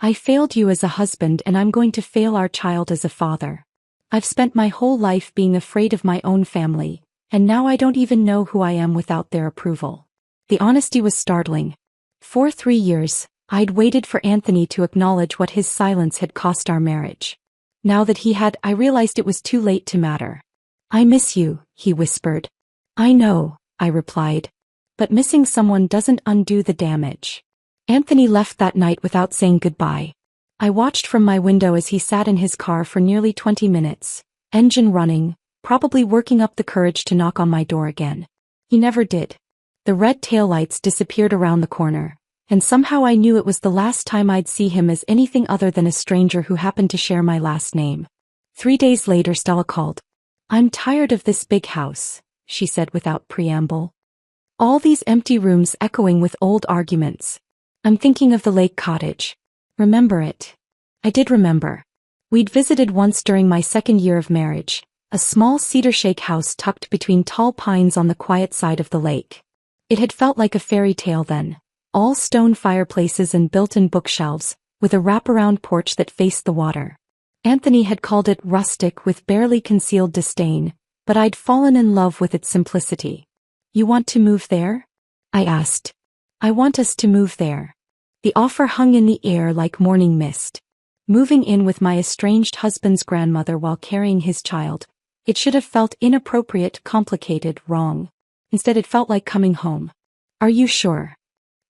A: "I failed you as a husband and I'm going to fail our child as a father. I've spent my whole life being afraid of my own family, and now I don't even know who I am without their approval." The honesty was startling. For 3 years, I'd waited for Anthony to acknowledge what his silence had cost our marriage. Now that he had, I realized it was too late to matter. "I miss you," he whispered. "I know," I replied. "But missing someone doesn't undo the damage." Anthony left that night without saying goodbye. I watched from my window as he sat in his car for nearly 20 minutes, engine running, probably working up the courage to knock on my door again. He never did. The red taillights disappeared around the corner, and somehow I knew it was the last time I'd see him as anything other than a stranger who happened to share my last name. 3 days later Stella called. "I'm tired of this big house," she said without preamble. "All these empty rooms echoing with old arguments. I'm thinking of the lake cottage. Remember it?" I did remember. We'd visited once during my 2nd year of marriage, a small cedar shake house tucked between tall pines on the quiet side of the lake. It had felt like a fairy tale then, all stone fireplaces and built-in bookshelves, with a wraparound porch that faced the water. Anthony had called it rustic with barely concealed disdain, but I'd fallen in love with its simplicity. "You want to move there?" I asked. "I want us to move there." The offer hung in the air like morning mist. Moving in with my estranged husband's grandmother while carrying his child, it should have felt inappropriate, complicated, wrong. Instead it felt like coming home. "Are you sure?"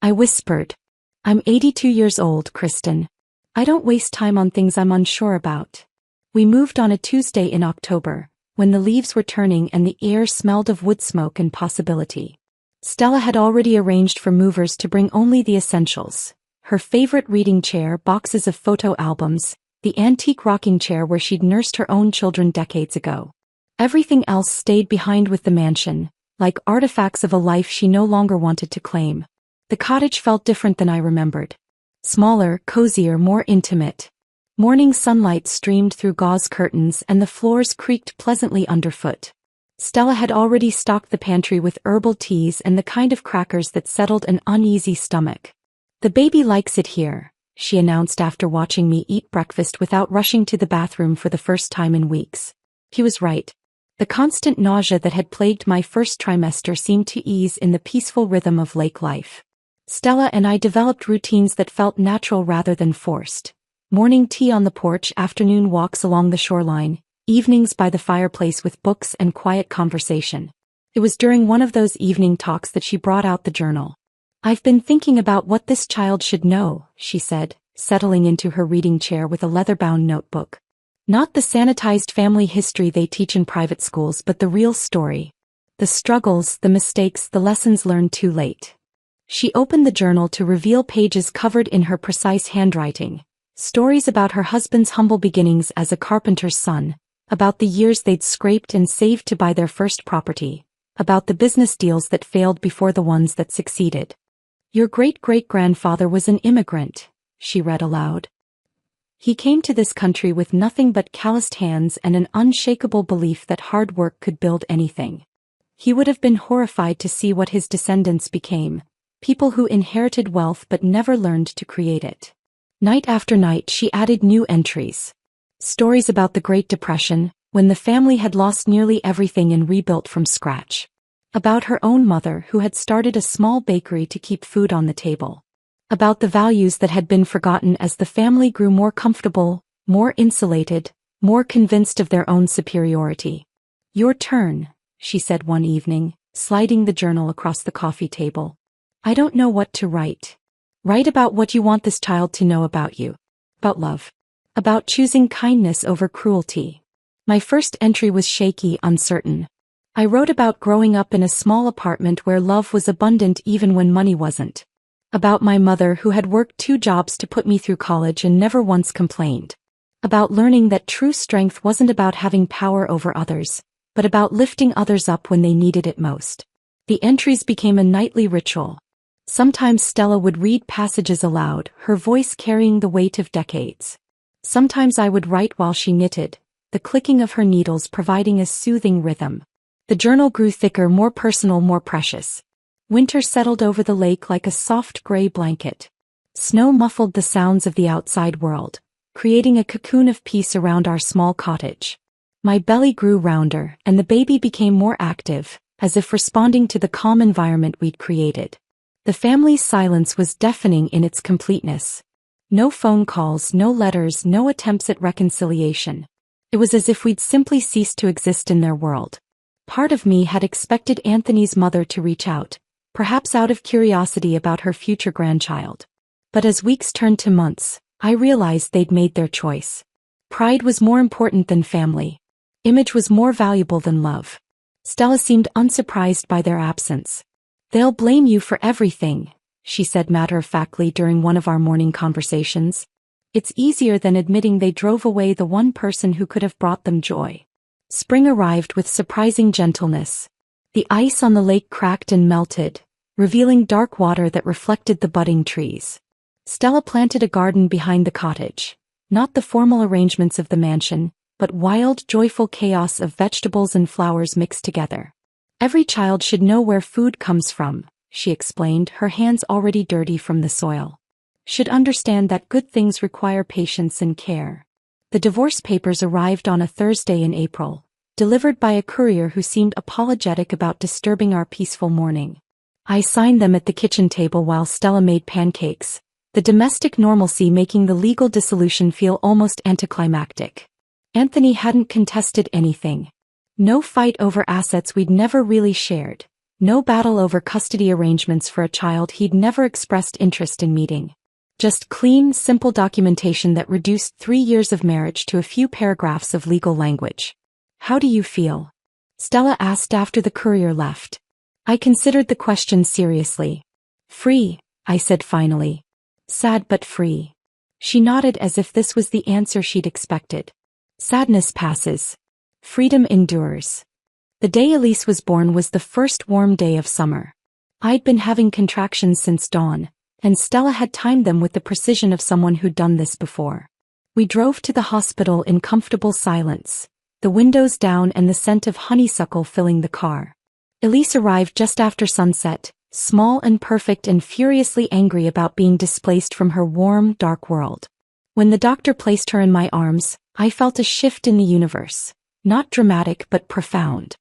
A: I whispered. "I'm 82 years old, Kristen. I don't waste time on things I'm unsure about." We moved on a Tuesday in October, when the leaves were turning and the air smelled of wood smoke and possibility. Stella had already arranged for movers to bring only the essentials: her favorite reading chair, boxes of photo albums, the antique rocking chair where she'd nursed her own children decades ago. Everything else stayed behind with the mansion, like artifacts of a life she no longer wanted to claim. The cottage felt different than I remembered. Smaller, cozier, more intimate. Morning sunlight streamed through gauze curtains and the floors creaked pleasantly underfoot. Stella had already stocked the pantry with herbal teas and the kind of crackers that settled an uneasy stomach. "The baby likes it here," she announced after watching me eat breakfast without rushing to the bathroom for the first time in weeks. He was right. The constant nausea that had plagued my first trimester seemed to ease in the peaceful rhythm of lake life. Stella and I developed routines that felt natural rather than forced. Morning tea on the porch, afternoon walks along the shoreline, evenings by the fireplace with books and quiet conversation. It was during one of those evening talks that she brought out the journal. "I've been thinking about what this child should know," she said, settling into her reading chair with a leather-bound notebook. "Not the sanitized family history they teach in private schools, but the real story. The struggles, the mistakes, the lessons learned too late." She opened the journal to reveal pages covered in her precise handwriting. Stories about her husband's humble beginnings as a carpenter's son, about the years they'd scraped and saved to buy their first property, about the business deals that failed before the ones that succeeded. "Your great-great-grandfather was an immigrant," she read aloud. "He came to this country with nothing but calloused hands and an unshakable belief that hard work could build anything. He would have been horrified to see what his descendants became, people who inherited wealth but never learned to create it." Night after night she added new entries. Stories about the Great Depression, when the family had lost nearly everything and rebuilt from scratch. About her own mother who had started a small bakery to keep food on the table. About the values that had been forgotten as the family grew more comfortable, more insulated, more convinced of their own superiority. "Your turn," she said one evening, sliding the journal across the coffee table. "I don't know what to write. Write about what you want this child to know about you. About love. About choosing kindness over cruelty. My first entry was shaky, uncertain. I wrote about growing up in a small apartment where love was abundant even when money wasn't. About my mother who had worked 2 jobs to put me through college and never once complained. About learning that true strength wasn't about having power over others, but about lifting others up when they needed it most. The entries became a nightly ritual. Sometimes Stella would read passages aloud, her voice carrying the weight of decades. Sometimes I would write while she knitted, the clicking of her needles providing a soothing rhythm. The journal grew thicker, more personal, more precious. Winter settled over the lake like a soft gray blanket. Snow muffled the sounds of the outside world, creating a cocoon of peace around our small cottage. My belly grew rounder, and the baby became more active, as if responding to the calm environment we'd created. The family's silence was deafening in its completeness. No phone calls, no letters, no attempts at reconciliation. It was as if we'd simply ceased to exist in their world. Part of me had expected Anthony's mother to reach out, perhaps out of curiosity about her future grandchild. But as weeks turned to months, I realized they'd made their choice. Pride was more important than family. Image was more valuable than love. Stella seemed unsurprised by their absence. "They'll blame you for everything," she said matter-of-factly during one of our morning conversations. "It's easier than admitting they drove away the one person who could have brought them joy." Spring arrived with surprising gentleness. The ice on the lake cracked and melted, revealing dark water that reflected the budding trees. Stella planted a garden behind the cottage, not the formal arrangements of the mansion, but wild, joyful chaos of vegetables and flowers mixed together. "Every child should know where food comes from," she explained, her hands already dirty from the soil. "Should understand that good things require patience and care." The divorce papers arrived on a Thursday in April, delivered by a courier who seemed apologetic about disturbing our peaceful morning. I signed them at the kitchen table while Stella made pancakes, the domestic normalcy making the legal dissolution feel almost anticlimactic. Anthony hadn't contested anything. No fight over assets we'd never really shared. No battle over custody arrangements for a child he'd never expressed interest in meeting. Just clean, simple documentation that reduced 3 years of marriage to a few paragraphs of legal language. "How do you feel?" Stella asked after the courier left. I considered the question seriously. "Free," I said finally. "Sad but free." She nodded as if this was the answer she'd expected. "Sadness passes. Freedom endures." The day Elise was born was the first warm day of summer. I'd been having contractions since dawn, and Stella had timed them with the precision of someone who'd done this before. We drove to the hospital in comfortable silence, the windows down and the scent of honeysuckle filling the car. Elise arrived just after sunset, small and perfect and furiously angry about being displaced from her warm, dark world. When the doctor placed her in my arms, I felt a shift in the universe, not dramatic but profound.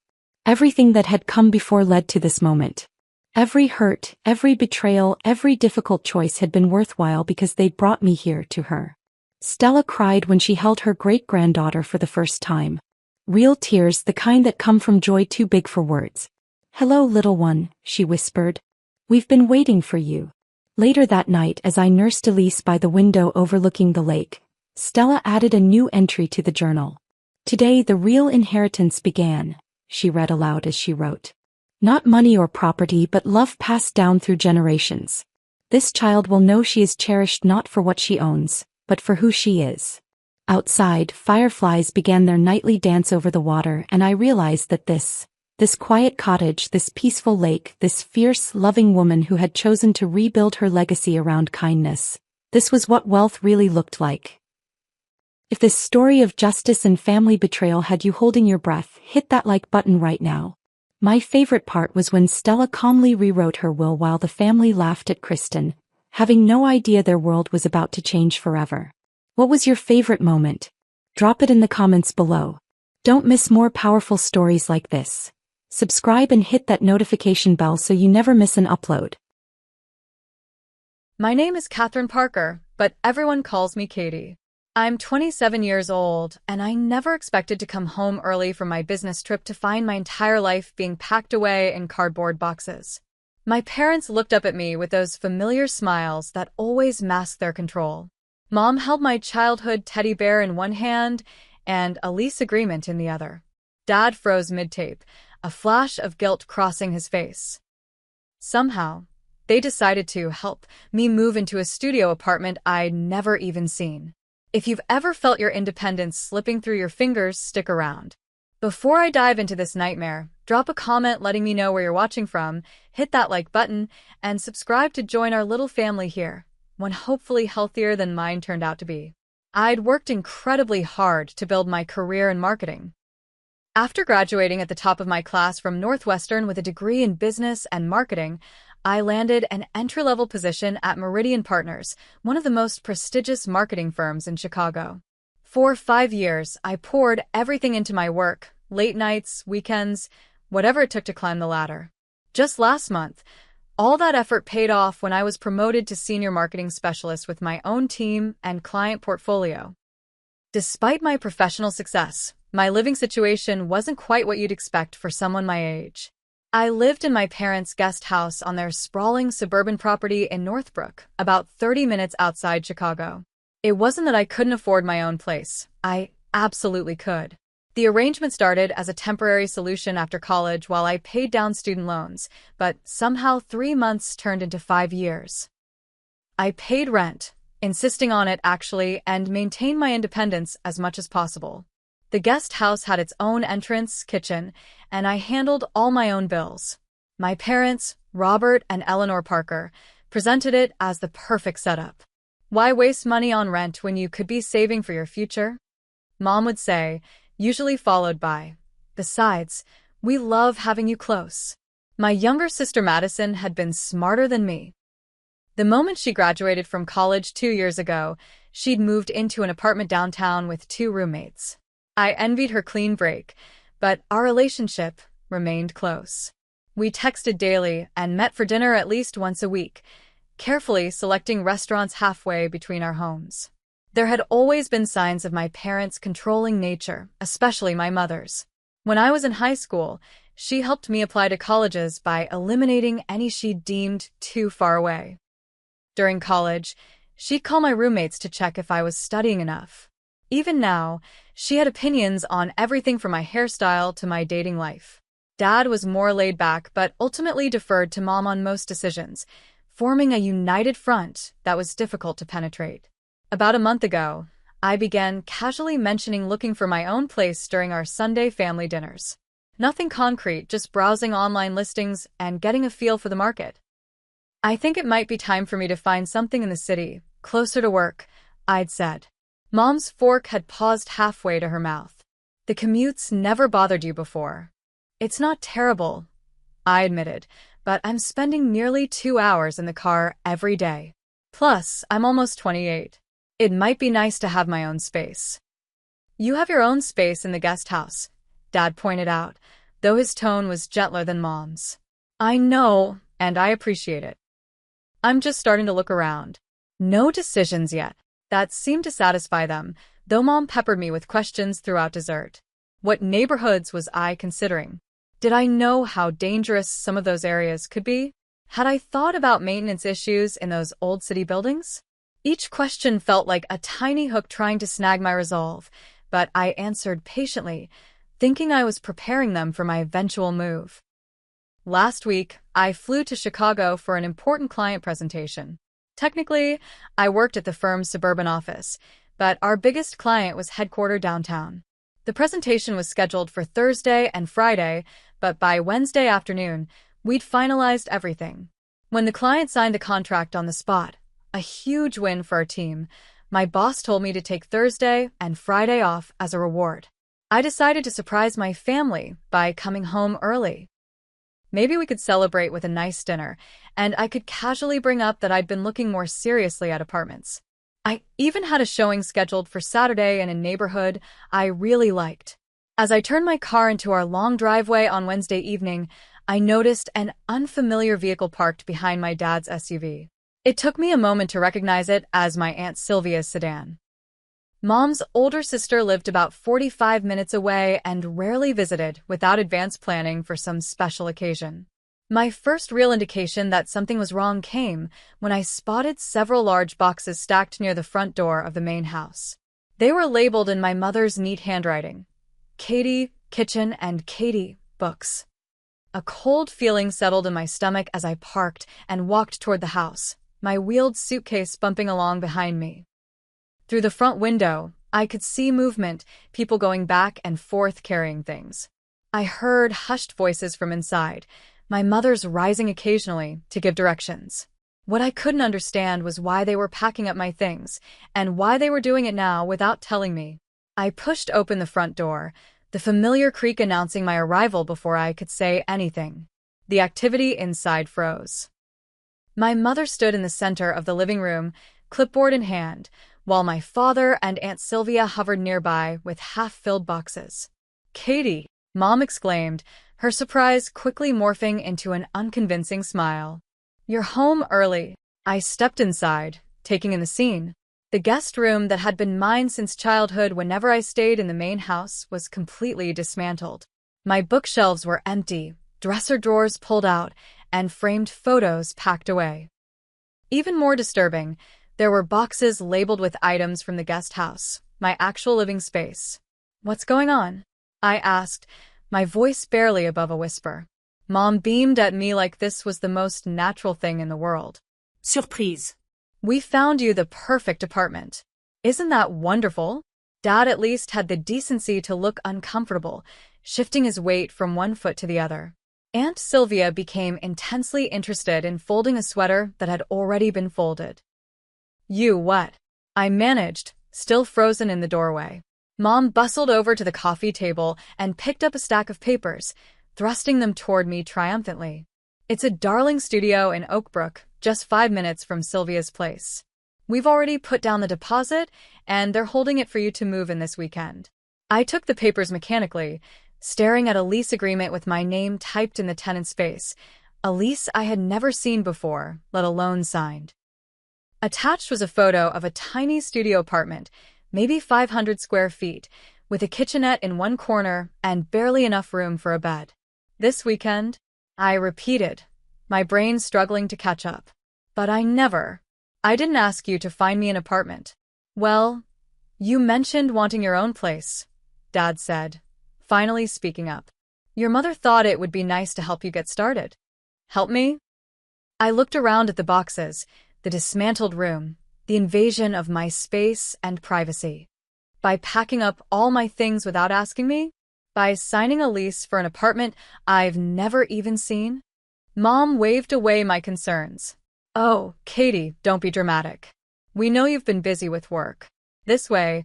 A: Everything that had come before led to this moment. Every hurt, every betrayal, every difficult choice had been worthwhile because they'd brought me here to her. Stella cried when she held her great-granddaughter for the first time. Real tears, the kind that come from joy too big for words. "Hello, little one," she whispered. "We've been waiting for you." Later that night, as I nursed Elise by the window overlooking the lake, Stella added a new entry to the journal. "Today the real inheritance began," she read aloud as she wrote. "Not money or property but love passed down through generations. This child will know she is cherished not for what she owns, but for who she is." Outside, fireflies began their nightly dance over the water, and I realized that this quiet cottage, this peaceful lake, this fierce, loving woman who had chosen to rebuild her legacy around kindness, this was what wealth really looked like. If this story of justice and family betrayal had you holding your breath, hit that like button right now. My favorite part was when Stella calmly rewrote her will while the family laughed at Kristen, having no idea their world was about to change forever. What was your favorite moment? Drop it in the comments below. Don't miss more powerful stories like this. Subscribe and hit that notification bell so you never miss an upload.
B: My name is Catherine Parker, but everyone calls me Katie. I'm 27 years old, and I never expected to come home early from my business trip to find my entire life being packed away in cardboard boxes. My parents looked up at me with those familiar smiles that always mask their control. Mom held my childhood teddy bear in one hand, and a lease agreement in the other. Dad froze mid-tape, a flash of guilt crossing his face. Somehow, they decided to help me move into a studio apartment I'd never even seen. If you've ever felt your independence slipping through your fingers, stick around. Before I dive into this nightmare, drop a comment letting me know where you're watching from, hit that like button, and subscribe to join our little family here, one hopefully healthier than mine turned out to be. I'd worked incredibly hard to build my career in marketing. After graduating at the top of my class from Northwestern with a degree in business and marketing, I landed an entry-level position at Meridian Partners, one of the most prestigious marketing firms in Chicago. For 5 years, I poured everything into my work, late nights, weekends, whatever it took to climb the ladder. Just last month, all that effort paid off when I was promoted to senior marketing specialist with my own team and client portfolio. Despite my professional success, my living situation wasn't quite what you'd expect for someone my age. I lived in my parents' guest house on their sprawling suburban property in Northbrook, about 30 minutes outside Chicago. It wasn't that I couldn't afford my own place. I absolutely could. The arrangement started as a temporary solution after college while I paid down student loans, but somehow 3 months turned into 5 years. I paid rent, insisting on it actually, and maintained my independence as much as possible. The guest house had its own entrance, kitchen, and I handled all my own bills. My parents, Robert and Eleanor Parker, presented it as the perfect setup. Why waste money on rent when you could be saving for your future? Mom would say, usually followed by, "Besides, we love having you close." My younger sister Madison had been smarter than me. The moment she graduated from college 2 years ago, she'd moved into an apartment downtown with 2 roommates. I envied her clean break, but our relationship remained close. We texted daily and met for dinner at least once a week, carefully selecting restaurants halfway between our homes. There had always been signs of my parents' controlling nature, especially my mother's. When I was in high school, she helped me apply to colleges by eliminating any she deemed too far away. During college, she'd call my roommates to check if I was studying enough. Even now, she had opinions on everything from my hairstyle to my dating life. Dad was more laid back but ultimately deferred to Mom on most decisions, forming a united front that was difficult to penetrate. About a month ago, I began casually mentioning looking for my own place during our Sunday family dinners. Nothing concrete, just browsing online listings and getting a feel for the market. "I think it might be time for me to find something in the city, closer to work," I'd said. Mom's fork had paused halfway to her mouth. "The commutes never bothered you before." "It's not terrible," I admitted, "but I'm spending nearly 2 hours in the car every day. Plus, I'm almost 28. It might be nice to have my own space." "You have your own space in the guest house," Dad pointed out, though his tone was gentler than Mom's. "I know, and I appreciate it. I'm just starting to look around. No decisions yet." That seemed to satisfy them, though Mom peppered me with questions throughout dessert. What neighborhoods was I considering? Did I know how dangerous some of those areas could be? Had I thought about maintenance issues in those old city buildings? Each question felt like a tiny hook trying to snag my resolve, but I answered patiently, thinking I was preparing them for my eventual move. Last week, I flew to Chicago for an important client presentation. Technically, I worked at the firm's suburban office, but our biggest client was headquartered downtown. The presentation was scheduled for Thursday and Friday, but by Wednesday afternoon, we'd finalized everything. When the client signed the contract on the spot, a huge win for our team, my boss told me to take Thursday and Friday off as a reward. I decided to surprise my family by coming home early. Maybe we could celebrate with a nice dinner, and I could casually bring up that I'd been looking more seriously at apartments. I even had a showing scheduled for Saturday in a neighborhood I really liked. As I turned my car into our long driveway on Wednesday evening, I noticed an unfamiliar vehicle parked behind my dad's SUV. It took me a moment to recognize it as my Aunt Sylvia's sedan. Mom's older sister lived about 45 minutes away and rarely visited without advance planning for some special occasion. My first real indication that something was wrong came when I spotted several large boxes stacked near the front door of the main house. They were labeled in my mother's neat handwriting. Katie, kitchen, and Katie, books. A cold feeling settled in my stomach as I parked and walked toward the house, my wheeled suitcase bumping along behind me. Through the front window, I could see movement, people going back and forth carrying things. I heard hushed voices from inside, my mother's rising occasionally to give directions. What I couldn't understand was why they were packing up my things, and why they were doing it now without telling me. I pushed open the front door, the familiar creak announcing my arrival before I could say anything. The activity inside froze. My mother stood in the center of the living room, clipboard in hand, while my father and Aunt Sylvia hovered nearby with half-filled boxes. "Katie," Mom exclaimed, her surprise quickly morphing into an unconvincing smile. "You're home early." I stepped inside, taking in the scene. The guest room that had been mine since childhood whenever I stayed in the main house was completely dismantled. My bookshelves were empty, dresser drawers pulled out, and framed photos packed away. Even more disturbing, there were boxes labeled with items from the guest house, my actual living space. "What's going on?" I asked, my voice barely above a whisper. Mom beamed at me like this was the most natural thing in the world.
C: Surprise.
B: "We found you the perfect apartment. Isn't that wonderful?" Dad at least had the decency to look uncomfortable, shifting his weight from one foot to the other. Aunt Sylvia became intensely interested in folding a sweater that had already been folded. "You what?" I managed, still frozen in the doorway. Mom bustled over to the coffee table and picked up a stack of papers, thrusting them toward me triumphantly. "It's a darling studio in Oakbrook, just 5 minutes from Sylvia's place. We've already put down the deposit, and they're holding it for you to move in this weekend." I took the papers mechanically, staring at a lease agreement with my name typed in the tenant's face, a lease I had never seen before, let alone signed. Attached was a photo of a tiny studio apartment, maybe 500 square feet, with a kitchenette in one corner and barely enough room for a bed. "This weekend?" I repeated, my brain struggling to catch up. "But I didn't ask you to find me an apartment." "Well, you mentioned wanting your own place," Dad said, finally speaking up. "Your mother thought it would be nice to help you get started." "Help me?" I looked around at the boxes, the dismantled room, the invasion of my space and privacy. By packing up all my things without asking me? By signing a lease for an apartment I've never even seen? Mom waved away my concerns. "Oh, Katie, don't be dramatic. We know you've been busy with work. This way,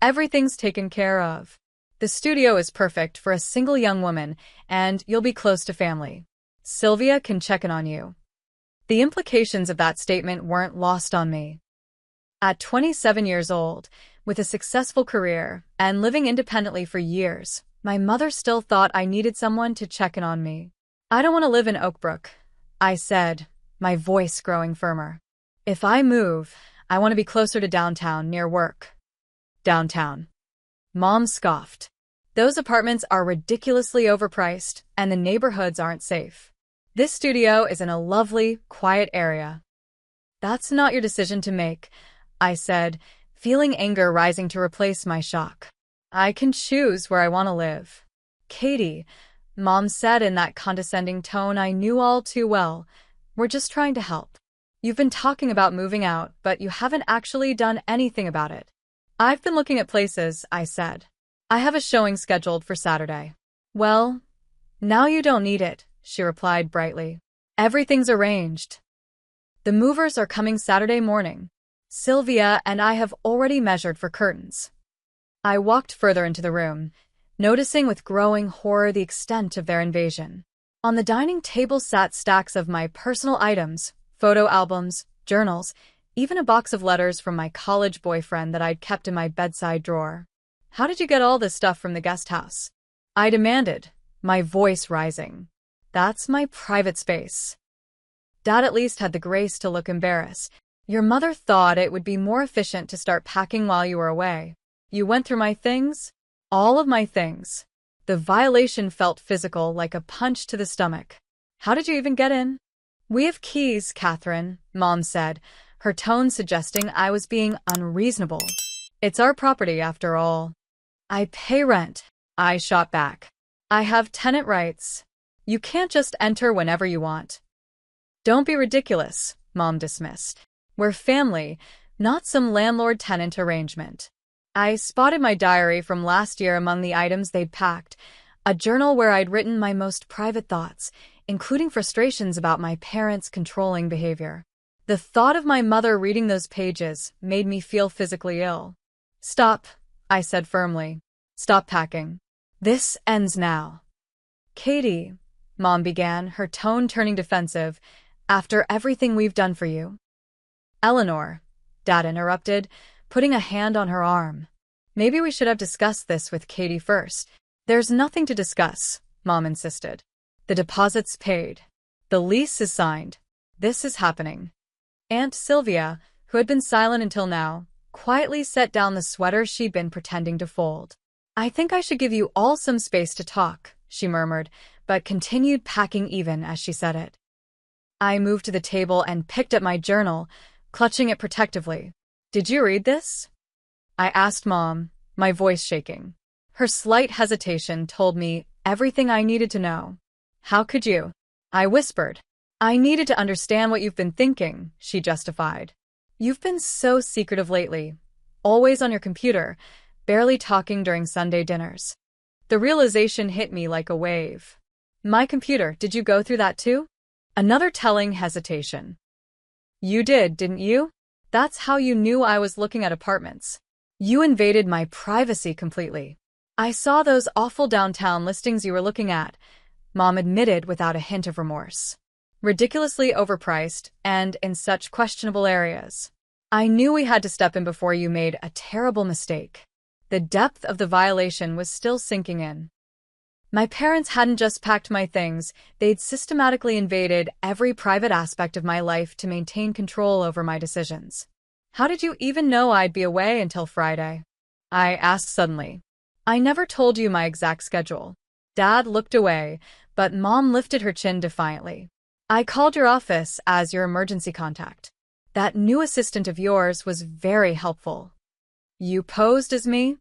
B: everything's taken care of. The studio is perfect for a single young woman, and you'll be close to family. Sylvia can check in on you." The implications of that statement weren't lost on me. At 27 years old, with a successful career and living independently for years, my mother still thought I needed someone to check in on me. "I don't want to live in Oakbrook," I said, my voice growing firmer. "If I move, I want to be closer to downtown, near work." "Downtown?" Mom scoffed. "Those apartments are ridiculously overpriced, and the neighborhoods aren't safe. This studio is in a lovely, quiet area." "That's not your decision to make," I said, feeling anger rising to replace my shock. "I can choose where I want to live." "Katie," Mom said in that condescending tone I knew all too well, "we're just trying to help. You've been talking about moving out, but you haven't actually done anything about it." "I've been looking at places," I said. "I have a showing scheduled for Saturday." "Well, now you don't need it," she replied brightly. "Everything's arranged. The movers are coming Saturday morning. Sylvia and I have already measured for curtains." I walked further into the room, noticing with growing horror the extent of their invasion. On the dining table sat stacks of my personal items, photo albums, journals, even a box of letters from my college boyfriend that I'd kept in my bedside drawer. "How did you get all this stuff from the guest house?" I demanded, my voice rising. "That's my private space." Dad at least had the grace to look embarrassed. "Your mother thought it would be more efficient to start packing while you were away. You went through my things?" "All of my things." The violation felt physical, like a punch to the stomach. "How did you even get in?" "We have keys, Catherine," Mom said, her tone suggesting I was being unreasonable. It's our property after all. I pay rent, I shot back. I have tenant rights. You can't just enter whenever you want. Don't be ridiculous, Mom dismissed. We're family, not some landlord-tenant arrangement. I spotted my diary from last year among the items they'd packed, a journal where I'd written my most private thoughts, including frustrations about my parents' controlling behavior. The thought of my mother reading those pages made me feel physically ill. Stop, I said firmly. Stop packing. This ends now. Katie, Mom began, her tone turning defensive, after everything we've done for you. Eleanor, Dad interrupted, putting a hand on her arm. Maybe we should have discussed this with Katie first. There's nothing to discuss, Mom insisted. The deposit's paid. The lease is signed. This is happening. Aunt Sylvia, who had been silent until now, quietly set down the sweater she'd been pretending to fold. I think I should give you all some space to talk, she murmured, but continued packing even as she said it. I moved to the table and picked up my journal, clutching it protectively. Did you read this? I asked Mom, my voice shaking. Her slight hesitation told me everything I needed to know. How could you? I whispered. I needed to understand what you've been thinking, she justified. You've been so secretive lately, always on your computer, barely talking during Sunday dinners. The realization hit me like a wave. My computer, did you go through that too? Another telling hesitation. You did, didn't you? That's how you knew I was looking at apartments. You invaded my privacy completely. I saw those awful downtown listings you were looking at, Mom admitted without a hint of remorse. Ridiculously overpriced and in such questionable areas. I knew we had to step in before you made a terrible mistake. The depth of the violation was still sinking in. My parents hadn't just packed my things, they'd systematically invaded every private aspect of my life to maintain control over my decisions. How did you even know I'd be away until Friday? I asked suddenly. I never told you my exact schedule. Dad looked away, but Mom lifted her chin defiantly. I called your office as your emergency contact. That new assistant of yours was very helpful. You posed as me?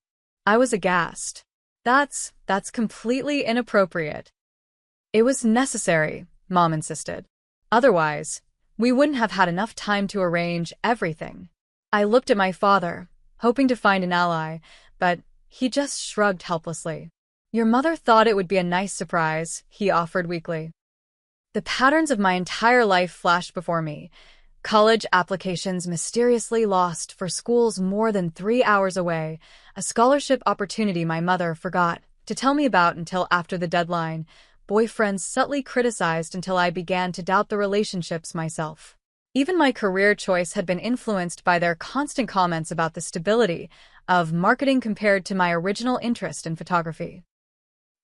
B: I was aghast. That's completely inappropriate. It was necessary, Mom insisted. Otherwise, we wouldn't have had enough time to arrange everything. I looked at my father, hoping to find an ally, but he just shrugged helplessly. Your mother thought it would be a nice surprise, he offered weakly. The patterns of my entire life flashed before me. College applications mysteriously lost for schools more than 3 hours away, a scholarship opportunity my mother forgot to tell me about until after the deadline, boyfriends subtly criticized until I began to doubt the relationships myself. Even my career choice had been influenced by their constant comments about the stability of marketing compared to my original interest in photography.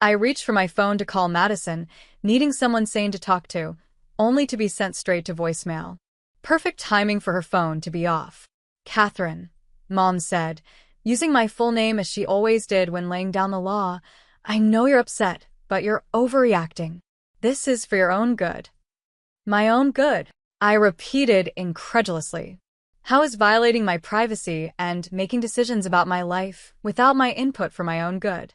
B: I reached for my phone to call Madison, needing someone sane to talk to, only to be sent straight to voicemail. Perfect timing for her phone to be off. Catherine, Mom said, using my full name as she always did when laying down the law. I know you're upset, but you're overreacting. This is for your own good. My own good, I repeated incredulously. How is violating my privacy and making decisions about my life without my input for my own good?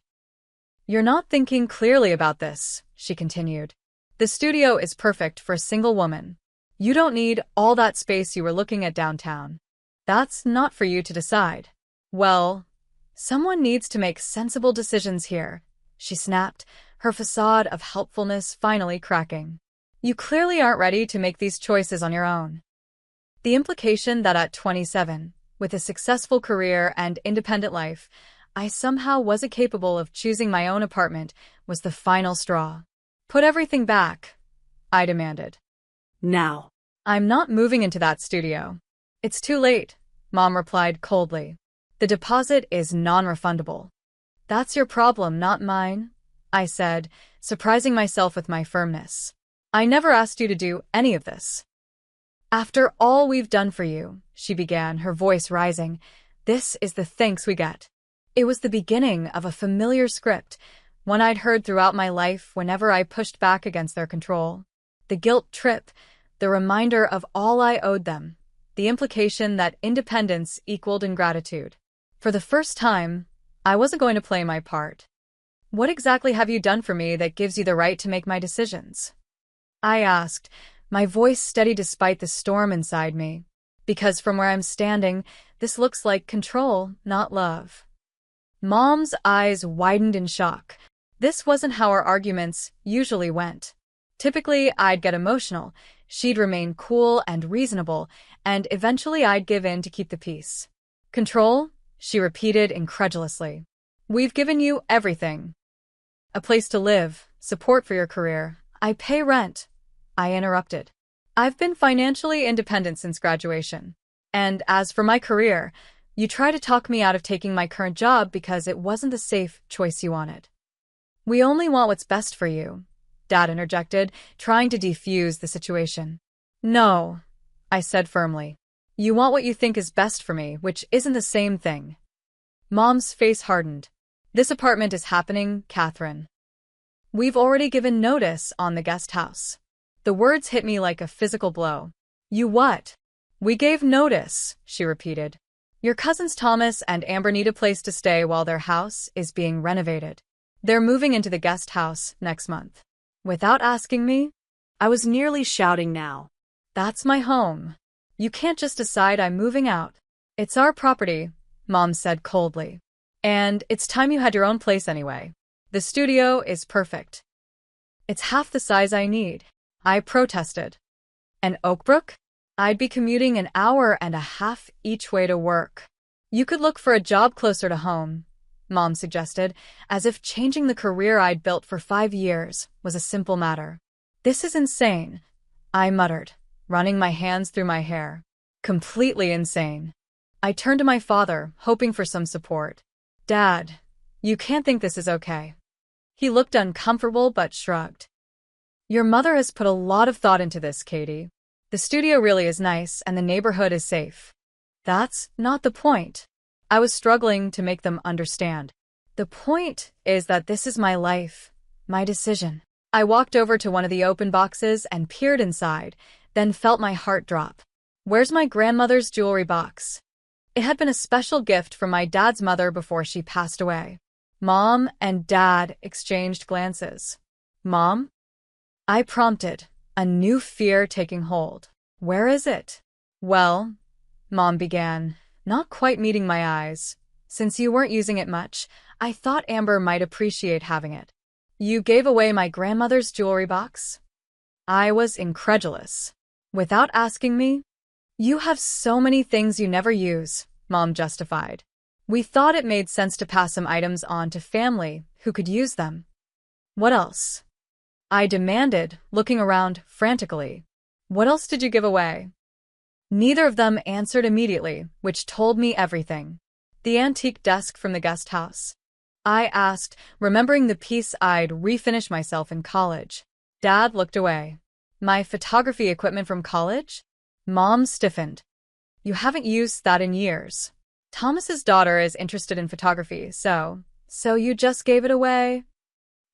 B: You're not thinking clearly about this, she continued. The studio is perfect for a single woman. You don't need all that space you were looking at downtown. That's not for you to decide. Well, someone needs to make sensible decisions here, she snapped, her facade of helpfulness finally cracking. You clearly aren't ready to make these choices on your own. The implication that at 27, with a successful career and independent life, I somehow wasn't capable of choosing my own apartment was the final straw. Put everything back, I demanded.
C: Now.
B: I'm not moving into that studio. It's too late, Mom replied coldly. The deposit is non-refundable. That's your problem, not mine, I said, surprising myself with my firmness. I never asked you to do any of this. After all we've done for you, she began, her voice rising, this is the thanks we get. It was the beginning of a familiar script, one I'd heard throughout my life whenever I pushed back against their control. The guilt trip, the reminder of all I owed them, the implication that independence equaled ingratitude. For the first time, I wasn't going to play my part. What exactly have you done for me that gives you the right to make my decisions? I asked, my voice steady despite the storm inside me. Because from where I'm standing, this looks like control, not love. Mom's eyes widened in shock. This wasn't how our arguments usually went. Typically, I'd get emotional, she'd remain cool and reasonable, and eventually I'd give in to keep the peace. Control? She repeated incredulously. We've given you everything. A place to live, support for your career. I pay rent. I interrupted. I've been financially independent since graduation. And as for my career, you try to talk me out of taking my current job because it wasn't the safe choice you wanted. We only want what's best for you, Dad interjected, trying to defuse the situation. No, I said firmly. You want what you think is best for me, which isn't the same thing. Mom's face hardened. This apartment is happening, Catherine. We've already given notice on the guest house. The words hit me like a physical blow. You what? We gave notice, she repeated. Your cousins Thomas and Amber need a place to stay while their house is being renovated. They're moving into the guest house next month. Without asking me? I was nearly shouting now. That's my home. You can't just decide I'm moving out. It's our property, Mom said coldly. And it's time you had your own place anyway. The studio is perfect. It's half the size I need, I protested. And Oakbrook? I'd be commuting an hour and a half each way to work. You could look for a job closer to home, Mom suggested, as if changing the career I'd built for 5 years was a simple matter. This is insane, I muttered, running my hands through my hair. Completely insane. I turned to my father, hoping for some support. Dad, you can't think this is okay. He looked uncomfortable but shrugged. Your mother has put a lot of thought into this, Katie. The studio really is nice and the neighborhood is safe. That's not the point. I was struggling to make them understand. The point is that this is my life, my decision. I walked over to one of the open boxes and peered inside, then felt my heart drop. Where's my grandmother's jewelry box? It had been a special gift from my dad's mother before she passed away. Mom and Dad exchanged glances. Mom? I prompted, a new fear taking hold. Where is it? Well, Mom began, not quite meeting my eyes. Since you weren't using it much, I thought Amber might appreciate having it. You gave away my grandmother's jewelry box? I was incredulous. Without asking me? You have so many things you never use, Mom justified. We thought it made sense to pass some items on to family who could use them. What else? I demanded, looking around frantically. What else did you give away? Neither of them answered immediately, which told me everything. The antique desk from the guest house. I asked, remembering the piece I'd refinish myself in college. Dad looked away. My photography equipment from college? Mom stiffened. You haven't used that in years. Thomas's daughter is interested in photography, so you just gave it away?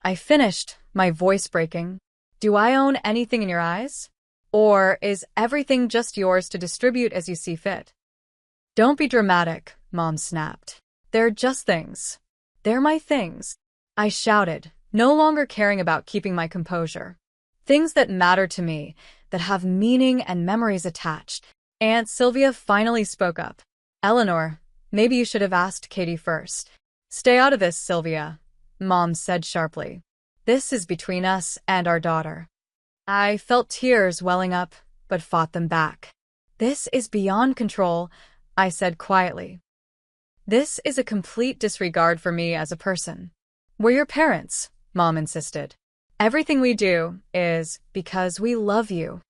B: I finished, my voice breaking. Do I own anything in your eyes? Or is everything just yours to distribute as you see fit? Don't be dramatic, Mom snapped. They're just things. They're my things. I shouted, no longer caring about keeping my composure. Things that matter to me, that have meaning and memories attached. Aunt Sylvia finally spoke up. Eleanor, maybe you should have asked Katie first. Stay out of this, Sylvia, Mom said sharply. This is between us and our daughter. I felt tears welling up, but fought them back. This is beyond control, I said quietly. This is a complete disregard for me as a person. We're your parents, Mom insisted. Everything we do is because we love you.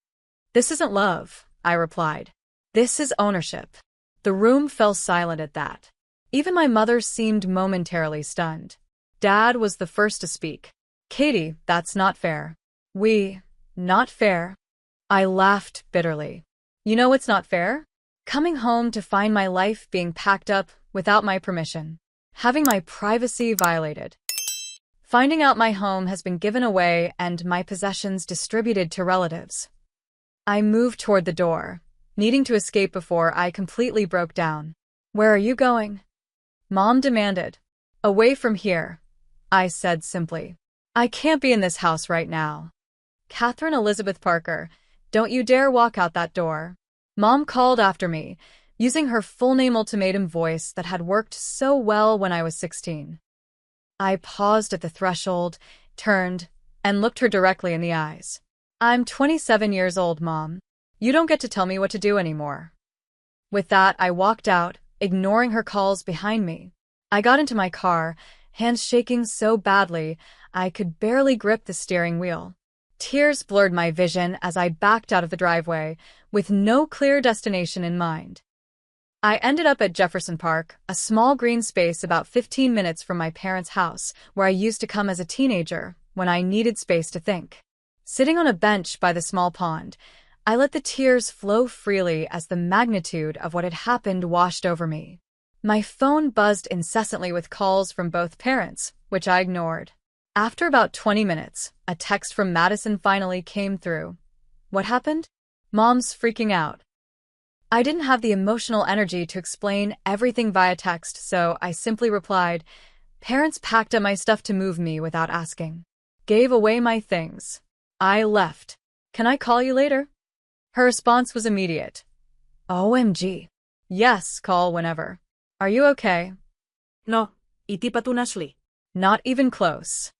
B: This isn't love, I replied. This is ownership. The room fell silent at that. Even my mother seemed momentarily stunned. Dad was the first to speak. Katie, that's not fair. Not fair? I laughed bitterly. You know what's not fair? Coming home to find my life being packed up without my permission. Having my privacy violated. Finding out my home has been given away and my possessions distributed to relatives. I moved toward the door, needing to escape before I completely broke down. Where are you going? Mom demanded. Away from here, I said simply. I can't be in this house right now. Catherine Elizabeth Parker, don't you dare walk out that door. Mom called after me, using her full name ultimatum voice that had worked so well when I was 16. I paused at the threshold, turned, and looked her directly in the eyes. I'm 27 years old, Mom. You don't get to tell me what to do anymore. With that, I walked out, ignoring her calls behind me. I got into my car, hands shaking so badly I could barely grip the steering wheel. Tears blurred my vision as I backed out of the driveway, with no clear destination in mind. I ended up at Jefferson Park, a small green space about 15 minutes from my parents' house, where I used to come as a teenager when I needed space to think. Sitting on a bench by the small pond, I let the tears flow freely as the magnitude of what had happened washed over me. My phone buzzed incessantly with calls from both parents, which I ignored. After about 20 minutes, a text from Madison finally came through. What happened? Mom's freaking out. I didn't have the emotional energy to explain everything via text, so I simply replied, Parents packed up my stuff to move me without asking. Gave away my things. I left. Can I call you later? Her response was immediate. OMG. Yes, call whenever. Are you okay?
C: No, iti pa tu našli.
B: Not even close.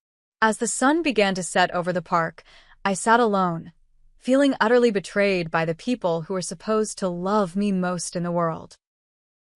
B: As the sun began to set over the park, I sat alone, feeling utterly betrayed by the people who were supposed to love me most in the world.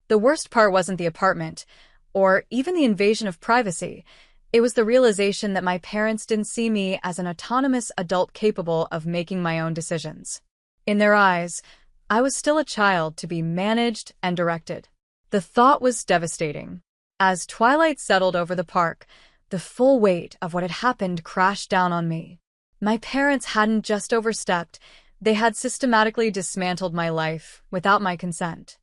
B: The worst part wasn't the apartment, or even the invasion of privacy. It was the realization that my parents didn't see me as an autonomous adult capable of making my own decisions. In their eyes, I was still a child to be managed and directed. The thought was devastating. As twilight settled over the park, the full weight of what had happened crashed down on me. My parents hadn't just overstepped, they had systematically dismantled my life without my consent.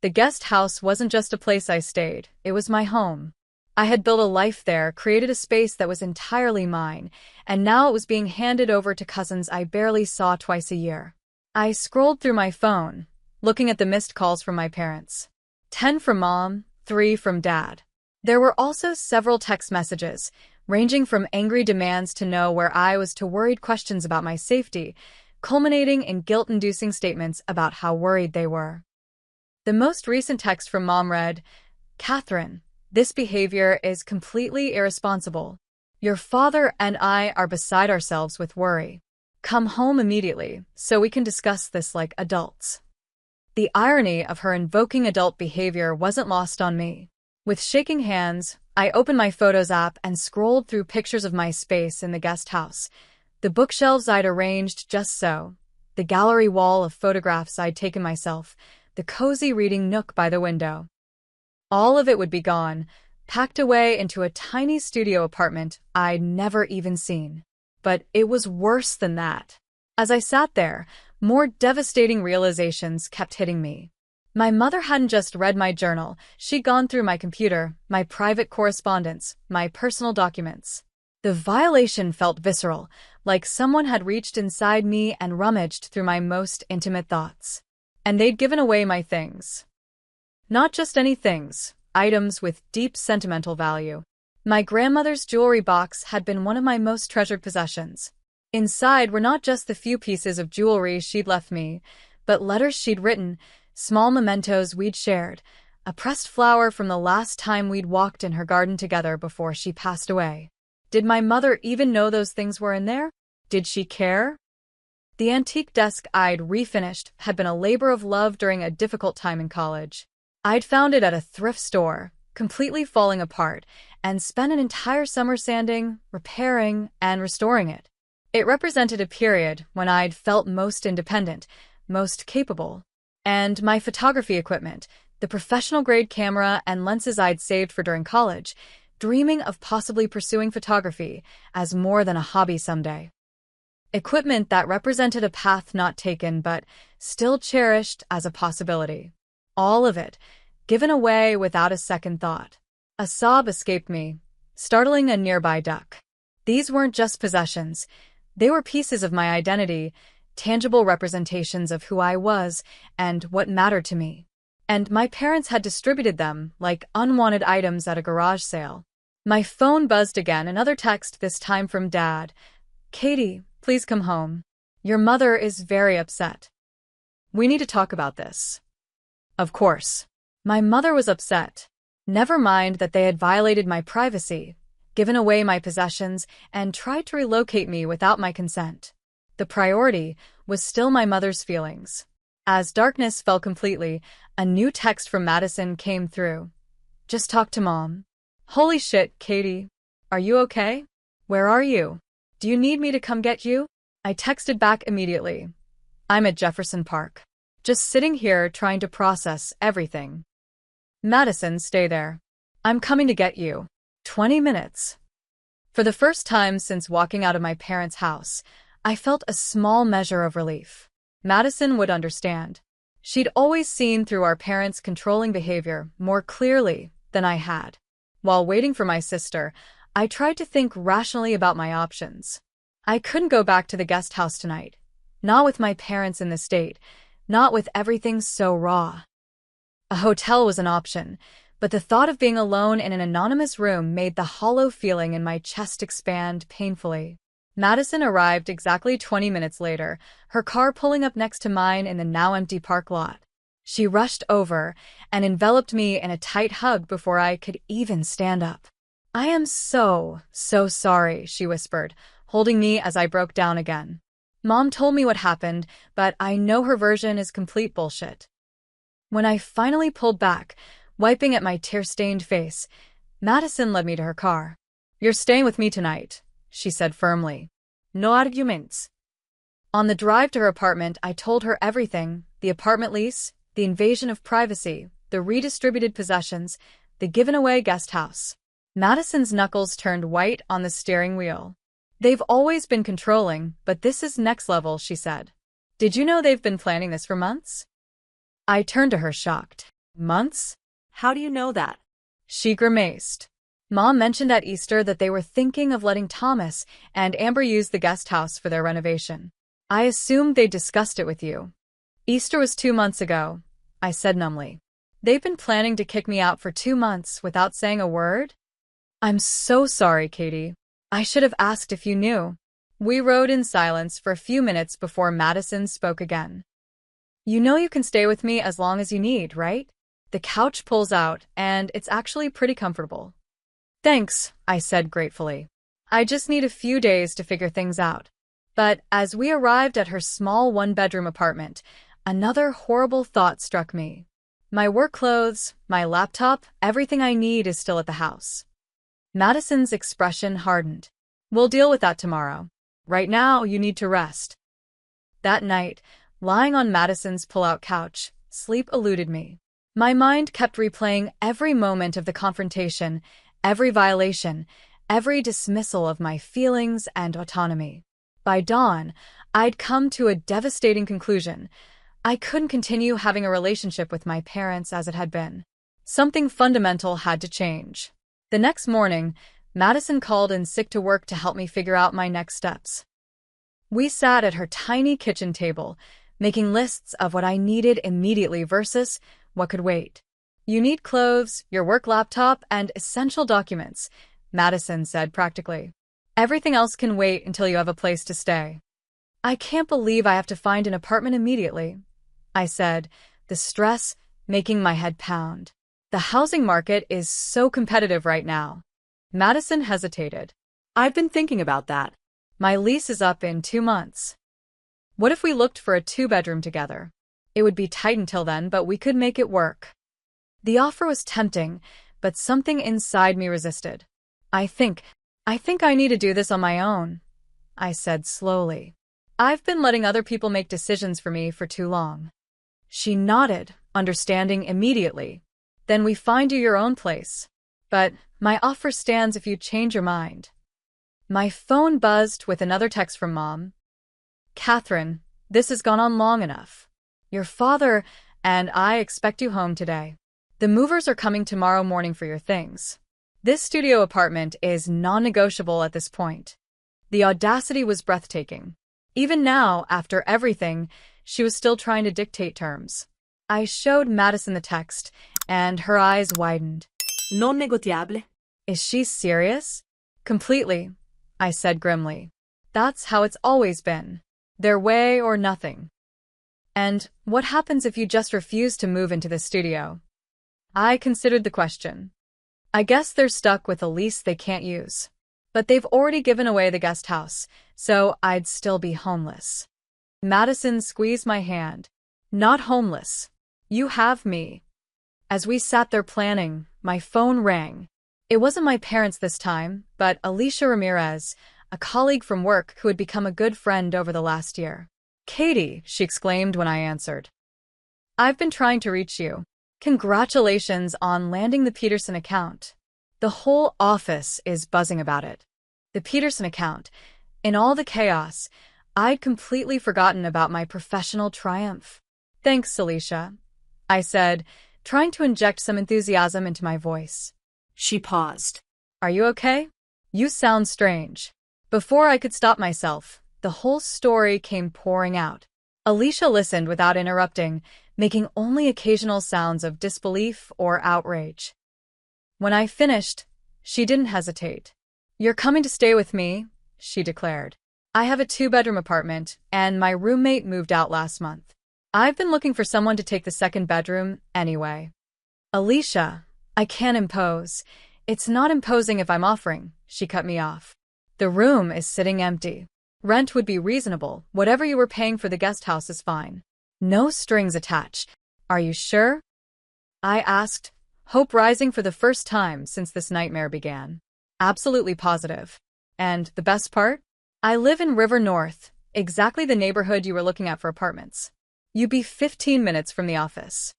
B: The guest house wasn't just a place I stayed, it was my home. I had built a life there, created a space that was entirely mine, and now it was being handed over to cousins I barely saw twice a year. I scrolled through my phone, looking at the missed calls from my parents. 10 from Mom, 3 from Dad. There were also several text messages, ranging from angry demands to know where I was to worried questions about my safety, culminating in guilt-inducing statements about how worried they were. The most recent text from Mom read, Catherine, this behavior is completely irresponsible. Your father and I are beside ourselves with worry. Come home immediately so we can discuss this like adults. The irony of her invoking adult behavior wasn't lost on me. With shaking hands, I opened my Photos app and scrolled through pictures of my space in the guest house. The bookshelves I'd arranged just so, the gallery wall of photographs I'd taken myself, the cozy reading nook by the window. All of it would be gone, packed away into a tiny studio apartment I'd never even seen. But it was worse than that. As I sat there, more devastating realizations kept hitting me. My mother hadn't just read my journal, she'd gone through my computer, my private correspondence, my personal documents. The violation felt visceral, like someone had reached inside me and rummaged through my most intimate thoughts. And they'd given away my things. Not just any things, items with deep sentimental value. My grandmother's jewelry box had been one of my most treasured possessions. Inside were not just the few pieces of jewelry she'd left me, but letters she'd written, small mementos we'd shared, a pressed flower from the last time we'd walked in her garden together before she passed away. Did my mother even know those things were in there? Did she care? The antique desk I'd refinished had been a labor of love during a difficult time in college. I'd found it at a thrift store, completely falling apart, and spent an entire summer sanding, repairing, and restoring it. It represented a period when I'd felt most independent, most capable. And my photography equipment, the professional-grade camera and lenses I'd saved for during college, dreaming of possibly pursuing photography as more than a hobby someday. Equipment that represented a path not taken but still cherished as a possibility. All of it, given away without a second thought. A sob escaped me, startling a nearby duck. These weren't just possessions. They were pieces of my identity, tangible representations of who I was and what mattered to me. and my parents had distributed them like unwanted items at a garage sale. My phone buzzed again, another text, this time from Dad. Katie, please come home. Your mother is very upset. We need to talk about this. Of course. My mother was upset. Never mind that they had violated my privacy, given away my possessions, and tried to relocate me without my consent. The priority was still my mother's feelings. As darkness fell completely, a new text from Madison came through. Just talk to Mom. Holy shit, Katie. Are you okay? Where are you? Do you need me to come get you? I texted back immediately. I'm at Jefferson Park. Just sitting here trying to process everything. Madison, stay there. I'm coming to get you. 20 minutes. For the first time since walking out of my parents' house, I felt a small measure of relief. Madison would understand. She'd always seen through our parents' controlling behavior more clearly than I had. While waiting for my sister, I tried to think rationally about my options. I couldn't go back to the guest house tonight. Not with my parents in the state. Not with everything so raw. A hotel was an option, but the thought of being alone in an anonymous room made the hollow feeling in my chest expand painfully. Madison arrived exactly 20 minutes later, her car pulling up next to mine in the now empty park lot. She rushed over and enveloped me in a tight hug before I could even stand up. I am so sorry, she whispered, holding me as I broke down again. Mom told me what happened, but I know her version is complete bullshit. When I finally pulled back, wiping at my tear-stained face, Madison led me to her car. You're staying with me tonight, she said firmly. No arguments. On the drive to her apartment, I told her everything: the apartment lease, the invasion of privacy, the redistributed possessions, the given-away guest house. Madison's knuckles turned white on the steering wheel. They've always been controlling, but this is next level, she said. Did you know they've been planning this for months? I turned to her shocked. Months?
C: How do you know that?
B: She grimaced. Mom mentioned at Easter that they were thinking of letting Thomas and Amber use the guest house for their renovation. I assumed they discussed it with you. Easter was 2 months ago, I said numbly. They've been planning to kick me out for 2 months without saying a word? I'm so sorry, Katie. I should have asked if you knew. We rode in silence for a few minutes before Madison spoke again. You know you can stay with me as long as you need, right? The couch pulls out, and it's actually pretty comfortable. Thanks, I said gratefully. I just need a few days to figure things out. But as we arrived at her small one-bedroom apartment, another horrible thought struck me. My work clothes, my laptop, everything I need is still at the house. Madison's expression hardened. We'll deal with that tomorrow. Right now, you need to rest. That night, lying on Madison's pull-out couch, sleep eluded me. My mind kept replaying every moment of the confrontation, every violation, every dismissal of my feelings and autonomy. By dawn, I'd come to a devastating conclusion. I couldn't continue having a relationship with my parents as it had been. Something fundamental had to change. The next morning, Madison called in sick to work to help me figure out my next steps. We sat at her tiny kitchen table, making lists of what I needed immediately versus what could wait. You need clothes, your work laptop, and essential documents, Madison said practically. Everything else can wait until you have a place to stay. I can't believe I have to find an apartment immediately, I said, the stress making my head pound. The housing market is so competitive right now. Madison hesitated.
C: I've been thinking about that.
B: My lease is up in 2 months. What if we looked for a 2-bedroom together? It would be tight until then, but we could make it work. The offer was tempting, but something inside me resisted. I think I need to do this on my own, I said slowly. I've been letting other people make decisions for me for too long. She nodded, understanding immediately. Then we find you your own place. But my offer stands if you change your mind. My phone buzzed with another text from Mom. Catherine, this has gone on long enough. Your father and I expect you home today. The movers are coming tomorrow morning for your things. This studio apartment is non-negotiable at this point. The audacity was breathtaking. Even now, after everything, she was still trying to dictate terms. I showed Madison the text, and her eyes widened.
C: Non negotiable.
B: Is she serious? Completely, I said grimly. That's how it's always been. Their way or nothing. And what happens if you just refuse to move into the studio? I considered the question. I guess they're stuck with a lease they can't use. But they've already given away the guest house, so I'd still be homeless. Madison squeezed my hand. Not homeless. You have me. As we sat there planning, my phone rang. It wasn't my parents this time, but Alicia Ramirez, a colleague from work who had become a good friend over the last year. Katie, she exclaimed when I answered. I've been trying to reach you. Congratulations on landing the Peterson account. The whole office is buzzing about it. The Peterson account. In all the chaos, I'd completely forgotten about my professional triumph. Thanks, Alicia, I said, trying to inject some enthusiasm into my voice.
C: She paused.
B: Are you okay? You sound strange. Before I could stop myself, the whole story came pouring out. Alicia listened without interrupting, making only occasional sounds of disbelief or outrage. When I finished, she didn't hesitate. You're coming to stay with me, she declared. I have a 2-bedroom apartment, and my roommate moved out last month. I've been looking for someone to take the 2nd bedroom anyway. Alicia, I can't impose. It's not imposing if I'm offering, she cut me off. The room is sitting empty. Rent would be reasonable. Whatever you were paying for the guest house is fine. No strings attached. Are you sure? I asked, hope rising for the first time since this nightmare began. Absolutely positive. And the best part? I live in River North, exactly the neighborhood you were looking at for apartments. You'd be 15 minutes from the office.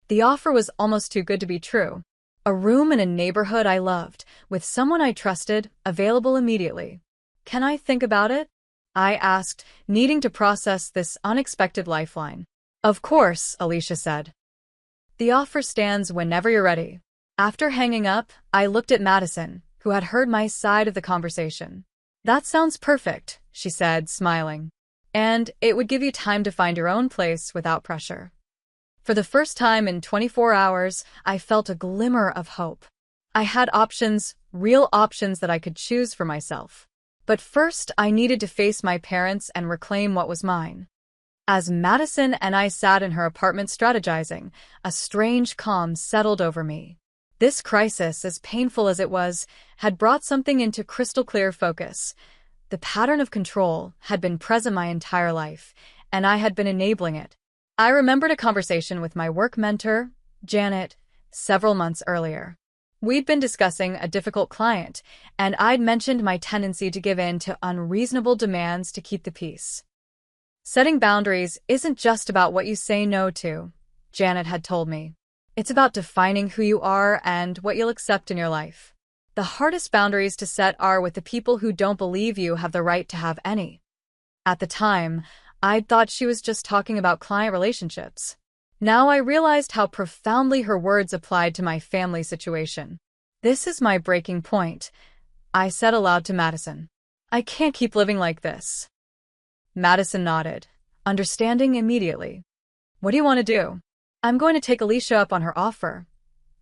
B: The offer was almost too good to be true. A room in a neighborhood I loved, with someone I trusted, available immediately. Can I think about it? I asked, needing to process this unexpected lifeline. Of course, Alicia said. The offer stands whenever you're ready. After hanging up, I looked at Madison, who had heard my side of the conversation. That sounds perfect, she said, smiling. And it would give you time to find your own place without pressure. For the first time in 24 hours, I felt a glimmer of hope. I had options, real options that I could choose for myself. But first, I needed to face my parents and reclaim what was mine. As Madison and I sat in her apartment strategizing, a strange calm settled over me. This crisis, as painful as it was, had brought something into crystal clear focus. The pattern of control had been present my entire life, and I had been enabling it. I remembered a conversation with my work mentor, Janet, several months earlier. We'd been discussing a difficult client, and I'd mentioned my tendency to give in to unreasonable demands to keep the peace. Setting boundaries isn't just about what you say no to, Janet had told me. It's about defining who you are and what you'll accept in your life. The hardest boundaries to set are with the people who don't believe you have the right to have any. At the time, I'd thought she was just talking about client relationships. Now I realized how profoundly her words applied to my family situation. This is my breaking point, I said aloud to Madison. I can't keep living like this. Madison nodded, understanding immediately. What do you want to do? I'm going to take Alicia up on her offer,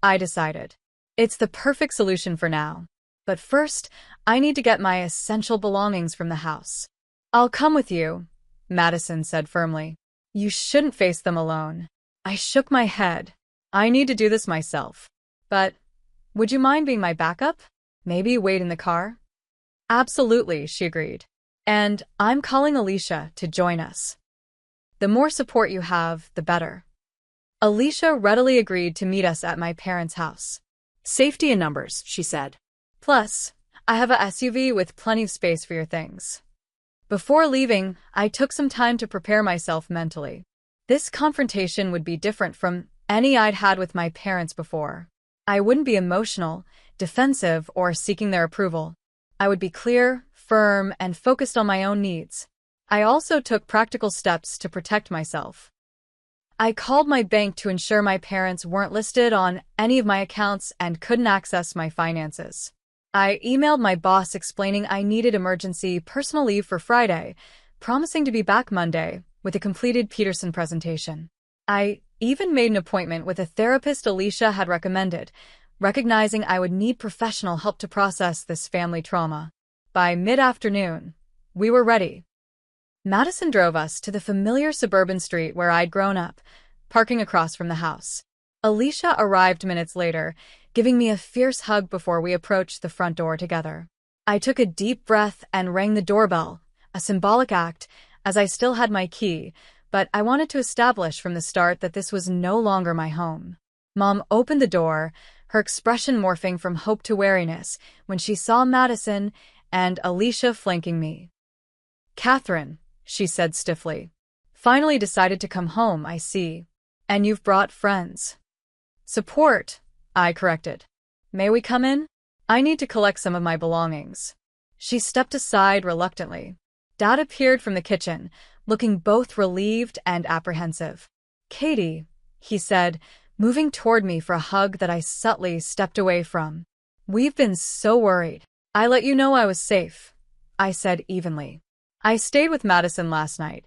B: I decided. It's the perfect solution for now. But first, I need to get my essential belongings from the house. I'll come with you, Madison said firmly. You shouldn't face them alone. I shook my head. I need to do this myself. But would you mind being my backup? Maybe wait in the car? Absolutely, she agreed. And I'm calling Alicia to join us. The more support you have, the better. Alicia readily agreed to meet us at my parents' house.
C: Safety in numbers, she said.
B: Plus, I have a SUV with plenty of space for your things. Before leaving, I took some time to prepare myself mentally. This confrontation would be different from any I'd had with my parents before. I wouldn't be emotional, defensive, or seeking their approval. I would be clear, firm, and focused on my own needs. I also took practical steps to protect myself. I called my bank to ensure my parents weren't listed on any of my accounts and couldn't access my finances. I emailed my boss explaining I needed emergency personal leave for Friday, promising to be back Monday with a completed Peterson presentation. I Even made an appointment with a therapist Alicia had recommended, recognizing I would need professional help to process this family trauma. By mid-afternoon, we were ready. Madison drove us to the familiar suburban street where I'd grown up, parking across from the house. Alicia arrived minutes later, giving me a fierce hug before we approached the front door together. I took a deep breath and rang the doorbell, a symbolic act, as I still had my key, but I wanted to establish from the start that this was no longer my home. Mom opened the door, her expression morphing from hope to wariness when she saw Madison and Alicia flanking me. "Catherine," she said stiffly. "Finally decided to come home, I see. And you've brought friends." "Support," I corrected. "May we come in? I need to collect some of my belongings." She stepped aside reluctantly. Dad appeared from the kitchen, looking both relieved and apprehensive. "Katie," he said, moving toward me for a hug that I subtly stepped away from. "We've been so worried." "I let you know I was safe," I said evenly. "I stayed with Madison last night."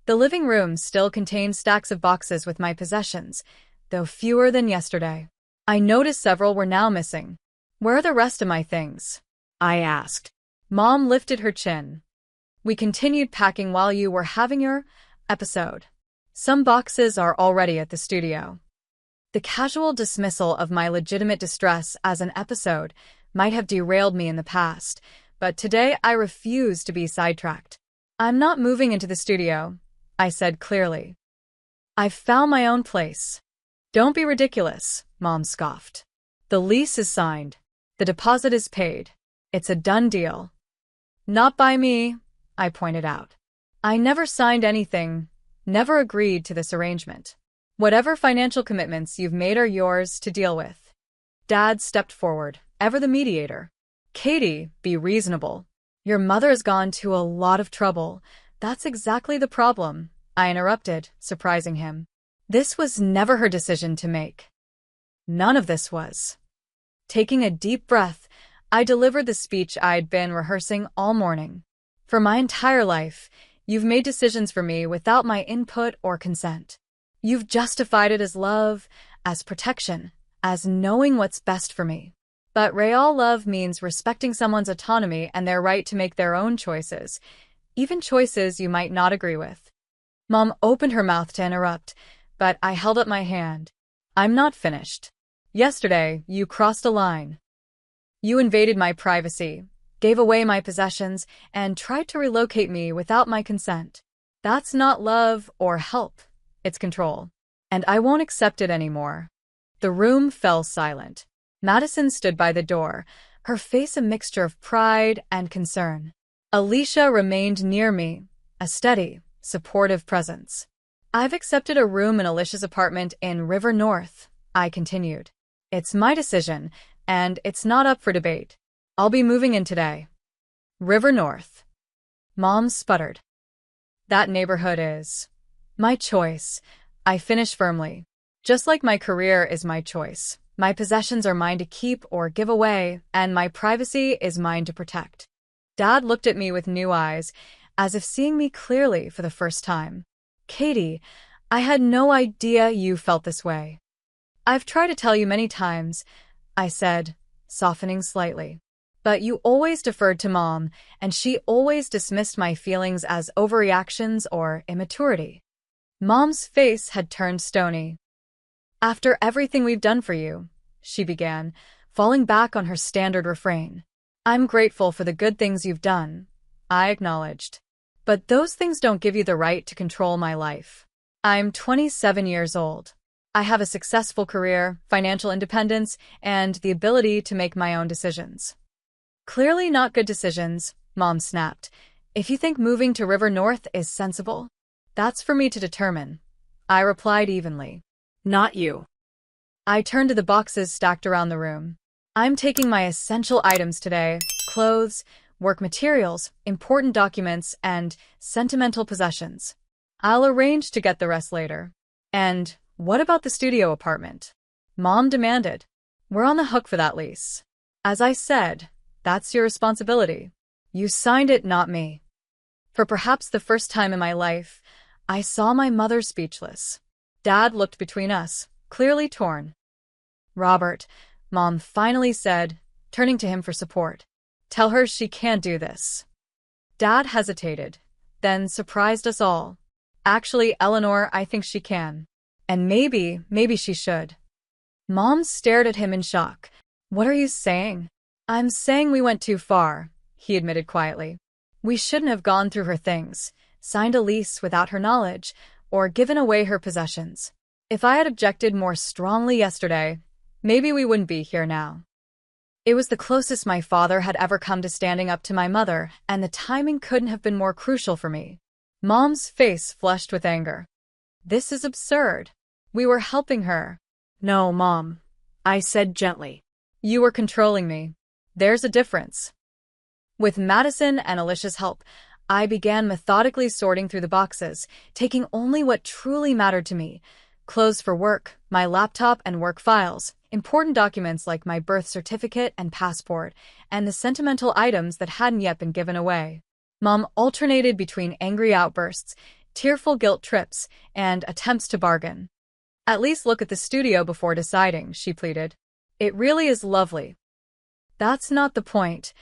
B: The living room still contained stacks of boxes with my possessions, though fewer than yesterday. I noticed several were now missing. "Where are the rest of my things?" I asked. Mom lifted her chin. "We continued packing while you were having your episode. Some boxes are already at the studio." The casual dismissal of my legitimate distress as an episode might have derailed me in the past, but today I refuse to be sidetracked. "I'm not moving into the studio," I said clearly. "I've found my own place." "Don't be ridiculous," Mom scoffed. "The lease is signed. The deposit is paid. It's a done deal." "Not by me," I pointed out. "I never signed anything, never agreed to this arrangement. Whatever financial commitments you've made are yours to deal with." Dad stepped forward, ever the mediator. "Katie, be reasonable. Your mother has gone to a lot of trouble." "That's exactly the problem," I interrupted, surprising him. "This was never her decision to make." None of this was. Taking a deep breath, I delivered the speech I'd been rehearsing all morning. "For my entire life, you've made decisions for me without my input or consent. You've justified it as love, as protection, as knowing what's best for me. But real love means respecting someone's autonomy and their right to make their own choices, even choices you might not agree with." Mom opened her mouth to interrupt, but I held up my hand. "I'm not finished. Yesterday, you crossed a line. You invaded my privacy, gave away my possessions, and tried to relocate me without my consent. That's not love or help. It's control. And I won't accept it anymore." The room fell silent. Madison stood by the door, her face a mixture of pride and concern. Alicia remained near me, a steady, supportive presence. "I've accepted a room in Alicia's apartment in River North," I continued. "It's my decision, and it's not up for debate. I'll be moving in today." "River North." Mom sputtered. "That neighborhood is my choice," I finished firmly. "Just like my career is my choice. My possessions are mine to keep or give away, and my privacy is mine to protect." Dad looked at me with new eyes, as if seeing me clearly for the first time. "Katie, I had no idea you felt this way." "I've tried to tell you many times," I said, softening slightly. "But you always deferred to Mom, and she always dismissed my feelings as overreactions or immaturity." Mom's face had turned stony. "After everything we've done for you," she began, falling back on her standard refrain. "I'm grateful for the good things you've done," I acknowledged. "But those things don't give you the right to control my life. I'm 27 years old. I have a successful career, financial independence, and the ability to make my own decisions." "Clearly not good decisions," Mom snapped. "If you think moving to River North is sensible, that's for me to determine," I replied evenly.
C: Not you.
B: I turned to the boxes stacked around the room. "I'm taking my essential items today: clothes, work materials, important documents, and sentimental possessions. I'll arrange to get the rest later." "And what about the studio apartment?" Mom demanded. "We're on the hook for that lease. As I said, that's your responsibility. You signed it, not me." For perhaps the first time in my life, I saw my mother speechless. Dad looked between us, clearly torn. Robert, Mom finally said, turning to him for support. Tell her she can't do this. Dad hesitated, then surprised us all. Actually, Eleanor, I think she can. And maybe she should. Mom stared at him in shock. What are you saying? I'm saying we went too far, he admitted quietly. We shouldn't have gone through her things, signed a lease without her knowledge, or given away her possessions. If I had objected more strongly yesterday, maybe we wouldn't be here now. It was the closest my father had ever come to standing up to my mother, and the timing couldn't have been more crucial for me. Mom's face flushed with anger. This is absurd. We were helping her.
C: No, Mom, I said gently.
B: You were controlling me. There's a difference. With Madison and Alicia's help, I began methodically sorting through the boxes, taking only what truly mattered to me. Clothes for work, my laptop and work files, important documents like my birth certificate and passport, and the sentimental items that hadn't yet been given away. Mom alternated between angry outbursts, tearful guilt trips, and attempts to bargain. At least look at the studio before deciding, she pleaded. It really is lovely. That's not the point,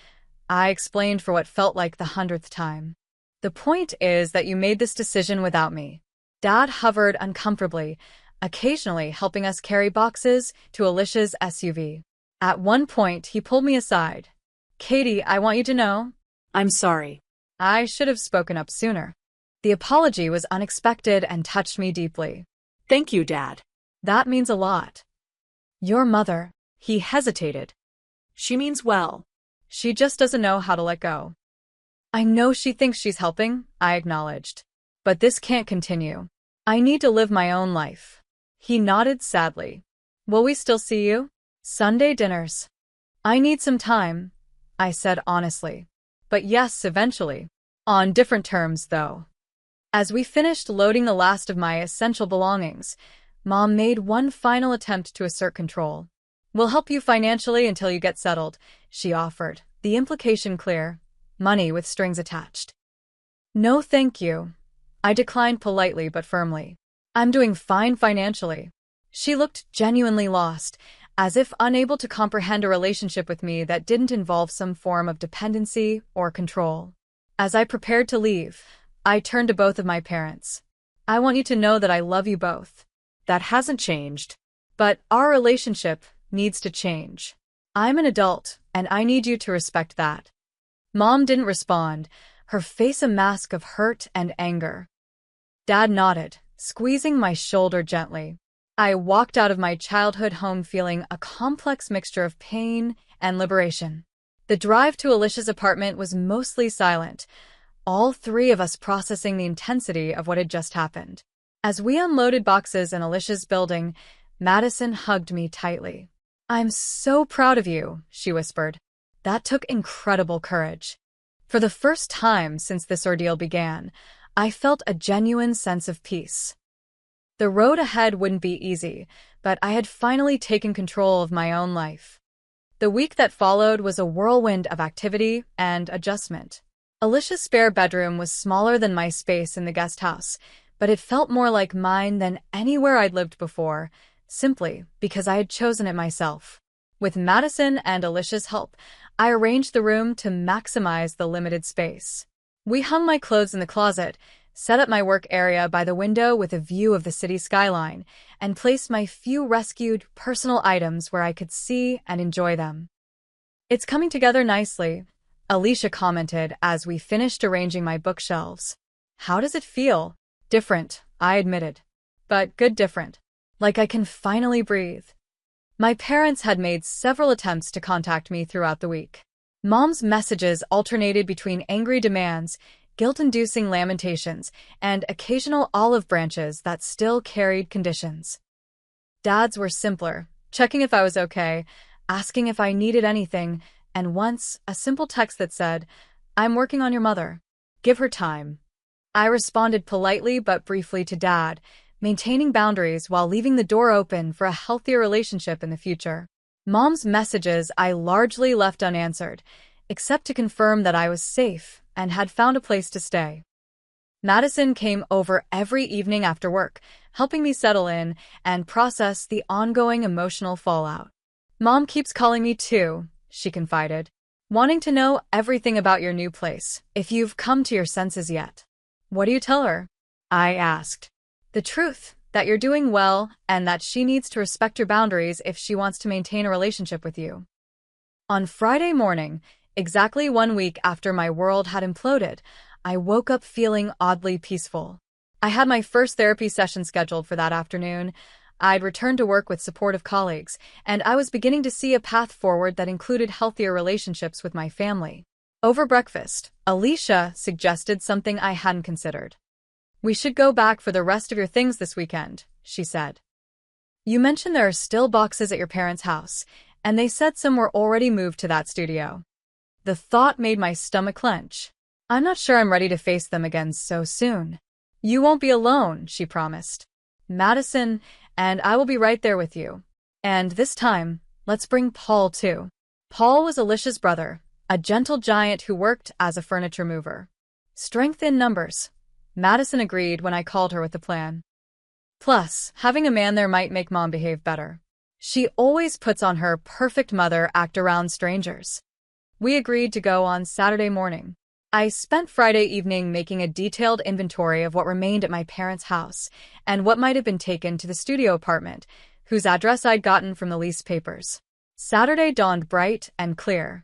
B: I explained for what felt like the 100th time. The point is that you made this decision without me. Dad hovered uncomfortably, occasionally helping us carry boxes to Alicia's SUV. At one point, he pulled me aside. Katie, I want you to know.
C: I'm sorry.
B: I should have spoken up sooner. The apology was unexpected and touched me deeply.
C: Thank you, Dad.
B: That means a lot. Your mother, he hesitated.
C: She means well.
B: She just doesn't know how to let go. I know she thinks she's helping, I acknowledged. But this can't continue. I need to live my own life. He nodded sadly. Will we still see you? Sunday dinners. I need some time, I said honestly. But yes, eventually. On different terms, though. As we finished loading the last of my essential belongings, Mom made one final attempt to assert control. We'll help you financially until you get settled, she offered, the implication clear. Money with strings attached. No, thank you. I declined politely but firmly. I'm doing fine financially. She looked genuinely lost, as if unable to comprehend a relationship with me that didn't involve some form of dependency or control. As I prepared to leave, I turned to both of my parents. I want you to know that I love you both. That hasn't changed. But our relationship needs to change. I'm an adult, and I need you to respect that. Mom didn't respond, her face a mask of hurt and anger. Dad nodded, squeezing my shoulder gently. I walked out of my childhood home feeling a complex mixture of pain and liberation. The drive to Alicia's apartment was mostly silent, all three of us processing the intensity of what had just happened. As we unloaded boxes in Alicia's building, Madison hugged me tightly. I'm so proud of you, she whispered. That took incredible courage. For the first time since this ordeal began, I felt a genuine sense of peace. The road ahead wouldn't be easy, but I had finally taken control of my own life. The week that followed was a whirlwind of activity and adjustment. Alicia's spare bedroom was smaller than my space in the guest house, but it felt more like mine than anywhere I'd lived before, simply because I had chosen it myself. With Madison and Alicia's help, I arranged the room to maximize the limited space. We hung my clothes in the closet, set up my work area by the window with a view of the city skyline, and placed my few rescued personal items where I could see and enjoy them. It's coming together nicely, Alicia commented as we finished arranging my bookshelves. How does it feel? Different, I admitted. But good different. Like I can finally breathe. My parents had made several attempts to contact me throughout the week. Mom's messages alternated between angry demands, guilt-inducing lamentations, and occasional olive branches that still carried conditions. Dad's were simpler, checking if I was okay, asking if I needed anything, and once, a simple text that said, I'm working on your mother. Give her time. I responded politely but briefly to Dad, maintaining boundaries while leaving the door open for a healthier relationship in the future. Mom's messages I largely left unanswered, except to confirm that I was safe and had found a place to stay. Madison came over every evening after work, helping me settle in and process the ongoing emotional fallout. Mom keeps calling me too, she confided, wanting to know everything about your new place, if you've come to your senses yet. What do you tell her? I asked. The truth, that you're doing well and that she needs to respect your boundaries if she wants to maintain a relationship with you. On Friday morning, exactly 1 week after my world had imploded, I woke up feeling oddly peaceful. I had my first therapy session scheduled for that afternoon. I'd returned to work with supportive colleagues, and I was beginning to see a path forward that included healthier relationships with my family. Over breakfast, Alicia suggested something I hadn't considered. We should go back for the rest of your things this weekend, she said. You mentioned there are still boxes at your parents' house, and they said some were already moved to that studio. The thought made my stomach clench. I'm not sure I'm ready to face them again so soon. You won't be alone, she promised. Madison and I will be right there with you. And this time, let's bring Paul too. Paul was Alicia's brother, a gentle giant who worked as a furniture mover. Strength in numbers. Madison agreed when I called her with the plan. Plus, having a man there might make Mom behave better. She always puts on her perfect mother act around strangers. We agreed to go on Saturday morning. I spent Friday evening making a detailed inventory of what remained at my parents' house and what might have been taken to the studio apartment, whose address I'd gotten from the lease papers. Saturday dawned bright and clear.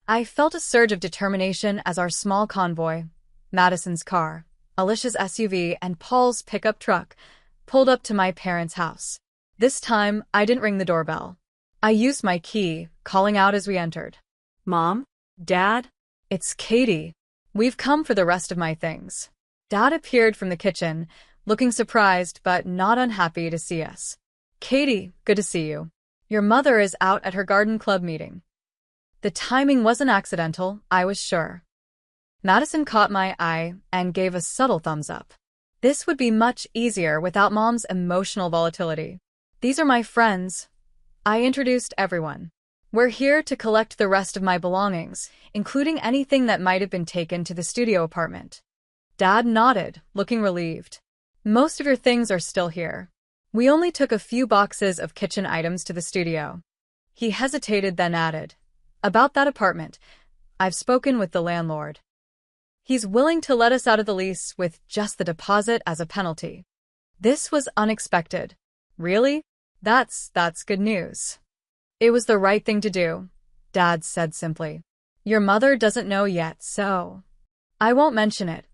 B: I felt a surge of determination as our small convoy, Madison's car, Alicia's SUV, and Paul's pickup truck, pulled up to my parents' house. This time, I didn't ring the doorbell. I used my key, calling out as we entered.
C: Mom? Dad?
B: It's Katie. We've come for the rest of my things. Dad appeared from the kitchen, looking surprised but not unhappy to see us. Katie, good to see you. Your mother is out at her garden club meeting. The timing wasn't accidental, I was sure. Madison caught my eye and gave a subtle thumbs up. This would be much easier without Mom's emotional volatility. These are my friends. I introduced everyone. We're here to collect the rest of my belongings, including anything that might have been taken to the studio apartment. Dad nodded, looking relieved. Most of your things are still here. We only took a few boxes of kitchen items to the studio. He hesitated, then added, about that apartment, I've spoken with the landlord. He's willing to let us out of the lease with just the deposit as a penalty. This was unexpected. Really? That's good news. It was the right thing to do, Dad said simply. Your mother doesn't know yet, so I won't mention it.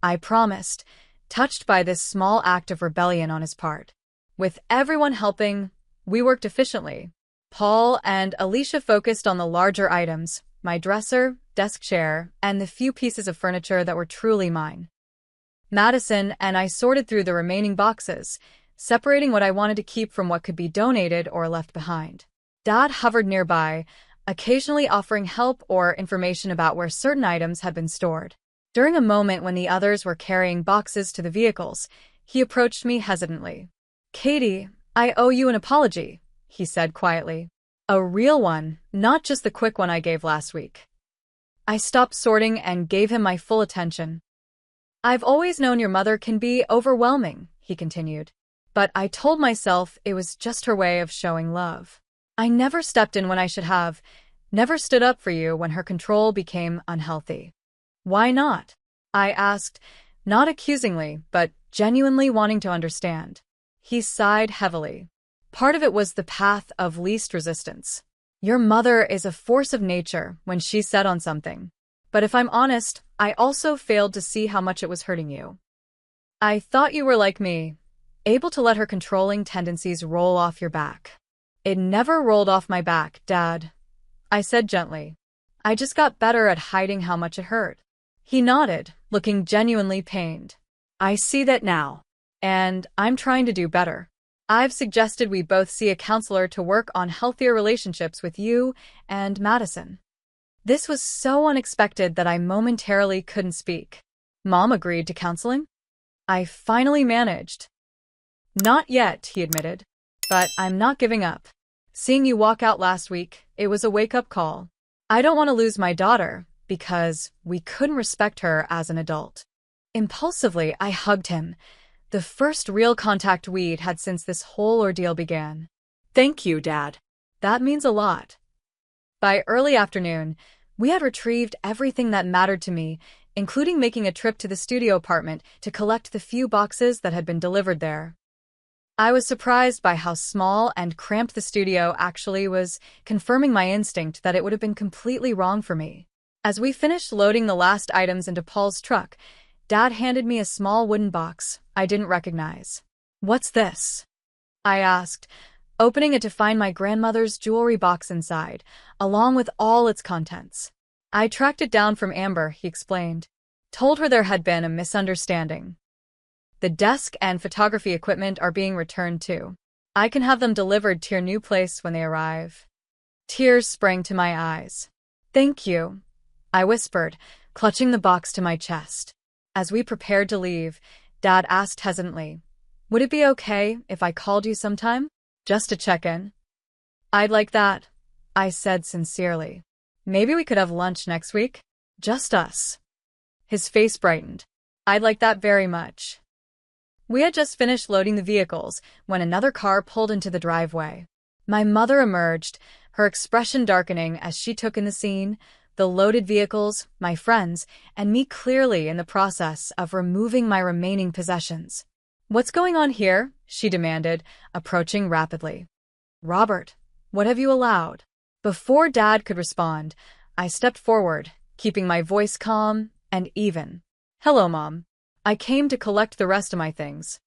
B: I promised, touched by this small act of rebellion on his part. With everyone helping, we worked efficiently. Paul and Alicia focused on the larger items, my dresser, desk chair, and the few pieces of furniture that were truly mine. Madison and I sorted through the remaining boxes, separating what I wanted to keep from what could be donated or left behind. Dad hovered nearby, occasionally offering help or information about where certain items had been stored. During a moment when the others were carrying boxes to the vehicles, he approached me hesitantly. Katie, I owe you an apology, he said quietly. A real one, not just the quick one I gave last week. I stopped sorting and gave him my full attention. I've always known your mother can be overwhelming, he continued. But I told myself it was just her way of showing love. I never stepped in when I should have, never stood up for you when her control became unhealthy. Why not? I asked, not accusingly, but genuinely wanting to understand. He sighed heavily. Part of it was the path of least resistance. Your mother is a force of nature when she's set on something. But if I'm honest, I also failed to see how much it was hurting you. I thought you were like me, able to let her controlling tendencies roll off your back. It never rolled off my back, Dad, I said gently. I just got better at hiding how much it hurt. He nodded, looking genuinely pained. I see that now. And I'm trying to do better. I've suggested we both see a counselor to work on healthier relationships with you and Madison. This was so unexpected that I momentarily couldn't speak. Mom agreed to counseling? I finally managed. Not yet, he admitted. But I'm not giving up. Seeing you walk out last week, it was a wake-up call. I don't want to lose my daughter, because we couldn't respect her as an adult. Impulsively, I hugged him, the first real contact we'd had since this whole ordeal began.
C: Thank you, Dad.
B: That means a lot. By early afternoon, we had retrieved everything that mattered to me, including making a trip to the studio apartment to collect the few boxes that had been delivered there. I was surprised by how small and cramped the studio actually was, confirming my instinct that it would have been completely wrong for me. As we finished loading the last items into Paul's truck, Dad handed me a small wooden box I didn't recognize. "What's this?" I asked, opening it to find my grandmother's jewelry box inside, along with all its contents. "I tracked it down from Amber," he explained. "Told her there had been a misunderstanding. The desk and photography equipment are being returned too. I can have them delivered to your new place when they arrive." Tears sprang to my eyes. "Thank you," I whispered, clutching the box to my chest. As we prepared to leave, Dad asked hesitantly, "Would it be okay if I called you sometime? Just to check in?" "I'd like that," I said sincerely. "Maybe we could have lunch next week? Just us." His face brightened. "I'd like that very much." We had just finished loading the vehicles when another car pulled into the driveway. My mother emerged, her expression darkening as she took in the scene, the loaded vehicles, my friends, and me clearly in the process of removing my remaining possessions. "What's going on here?" she demanded, approaching rapidly. "Robert, what have you allowed?" Before Dad could respond, I stepped forward, keeping my voice calm and even. "Hello, Mom. I came to collect the rest of my things."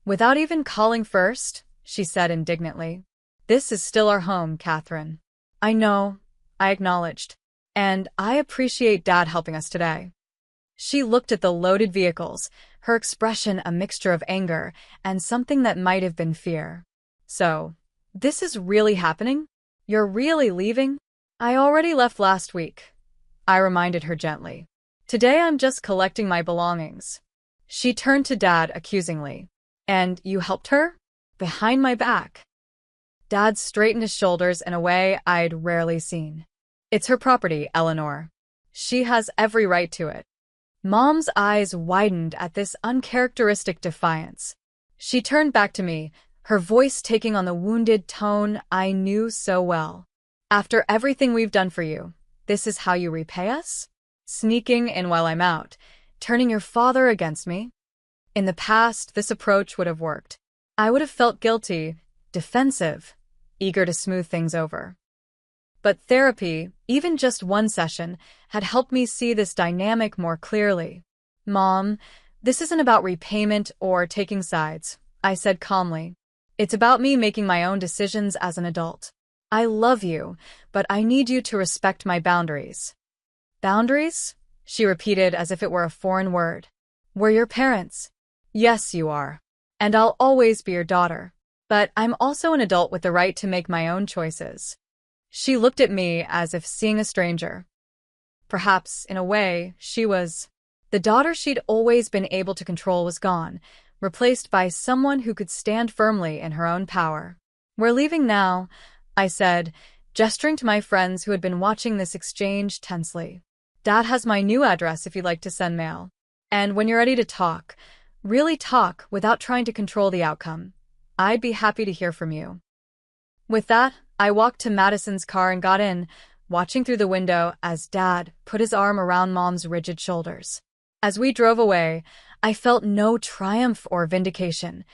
B: "Without even calling first?" she said indignantly. "This is still our home, Catherine." "I know," I acknowledged. "And I appreciate Dad helping us today." She looked at the loaded vehicles, her expression a mixture of anger and something that might have been fear. "So, this is really happening? You're really leaving?" "I already left last week," I reminded her gently. "Today I'm just collecting my belongings." She turned to Dad accusingly. "And you helped her? Behind my back?" Dad straightened his shoulders in a way I'd rarely seen. "It's her property, Eleanor. She has every right to it." Mom's eyes widened at this uncharacteristic defiance. She turned back to me, her voice taking on the wounded tone I knew so well. "After everything we've done for you, this is how you repay us? Sneaking in while I'm out, turning your father against me?" In the past, this approach would have worked. I would have felt guilty, defensive, eager to smooth things over. But therapy, even just one session, had helped me see this dynamic more clearly. "Mom, this isn't about repayment or taking sides," I said calmly. "It's about me making my own decisions as an adult. I love you, but I need you to respect my boundaries." "Boundaries?" she repeated as if it were a foreign word. "We're your parents." "Yes, you are. And I'll always be your daughter. But I'm also an adult with the right to make my own choices." She looked at me as if seeing a stranger. Perhaps, in a way, she was. The daughter she'd always been able to control was gone, replaced by someone who could stand firmly in her own power. "We're leaving now," I said, gesturing to my friends who had been watching this exchange tensely. "Dad has my new address if you'd like to send mail. And when you're ready to talk, really talk without trying to control the outcome, I'd be happy to hear from you." With that, I walked to Madison's car and got in, watching through the window as Dad put his arm around Mom's rigid shoulders. As we drove away, I felt no triumph or vindication,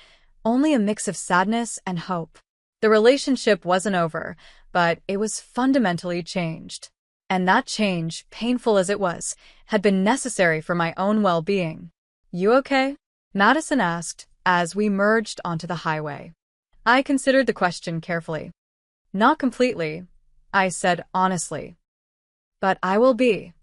B: only a mix of sadness and hope. The relationship wasn't over, but it was fundamentally changed. And that change, painful as it was, had been necessary for my own well-being. "You okay?" Madison asked as we merged onto the highway. I considered the question carefully. "Not completely," I said honestly. "But I will be."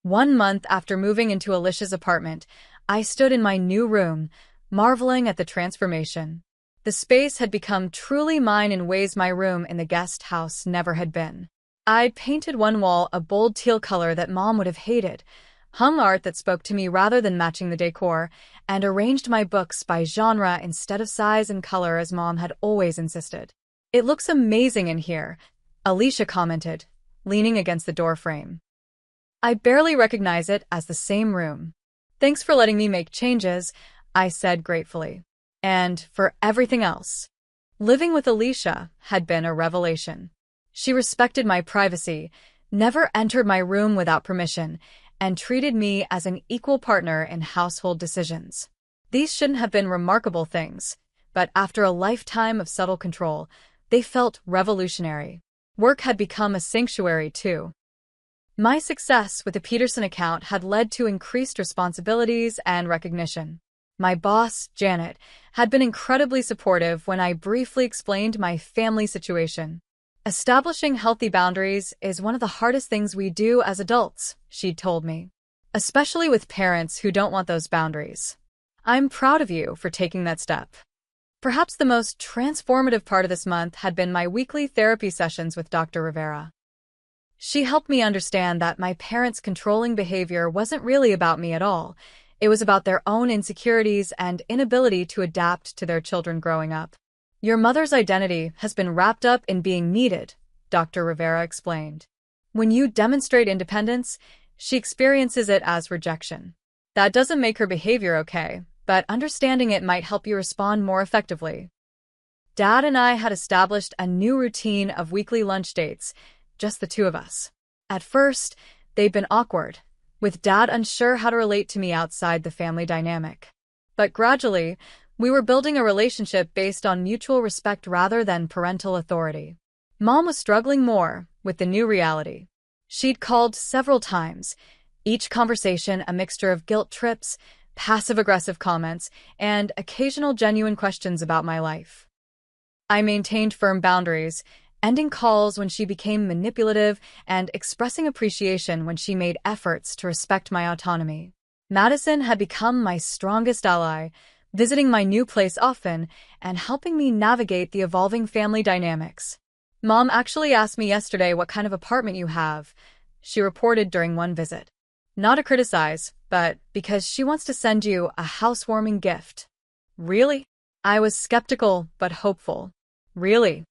B: 1 month after moving into Alicia's apartment, I stood in my new room, marveling at the transformation. The space had become truly mine in ways my room in the guest house never had been. I'd painted one wall a bold teal color that Mom would have hated, hung art that spoke to me rather than matching the decor, and arranged my books by genre instead of size and color as Mom had always insisted. "It looks amazing in here," Alicia commented, leaning against the doorframe. "I barely recognize it as the same room." Thanks for letting me make changes, I said gratefully. And for everything else. Living with Alicia had been a revelation. She respected my privacy, never entered my room without permission, and treated me as an equal partner in household decisions. These shouldn't have been remarkable things, but after a lifetime of subtle control, they felt revolutionary. Work had become a sanctuary, too. My success with the Peterson account had led to increased responsibilities and recognition. My boss, Janet, had been incredibly supportive when I briefly explained my family situation. Establishing healthy boundaries is one of the hardest things we do as adults, she'd told me, especially with parents who don't want those boundaries. I'm proud of you for taking that step. Perhaps the most transformative part of this month had been my weekly therapy sessions with Dr. Rivera. She helped me understand that my parents' controlling behavior wasn't really about me at all. It was about their own insecurities and inability to adapt to their children growing up. Your mother's identity has been wrapped up in being needed, Dr. Rivera explained. When you demonstrate independence, she experiences it as rejection. That doesn't make her behavior okay, but understanding it might help you respond more effectively. Dad and I had established a new routine of weekly lunch dates, just the two of us. At first, they'd been awkward, with Dad unsure how to relate to me outside the family dynamic. But gradually, we were building a relationship based on mutual respect rather than parental authority. Mom was struggling more with the new reality. She'd called several times, each conversation a mixture of guilt trips, passive-aggressive comments, and occasional genuine questions about my life. I maintained firm boundaries, ending calls when she became manipulative and expressing appreciation when she made efforts to respect my autonomy. Madison had become my strongest ally, visiting my new place often and helping me navigate the evolving family dynamics. Mom actually asked me yesterday what kind of apartment you have, she reported during one visit. Not to criticize, but because she wants to send you a housewarming gift. Really? I was skeptical but hopeful. Really?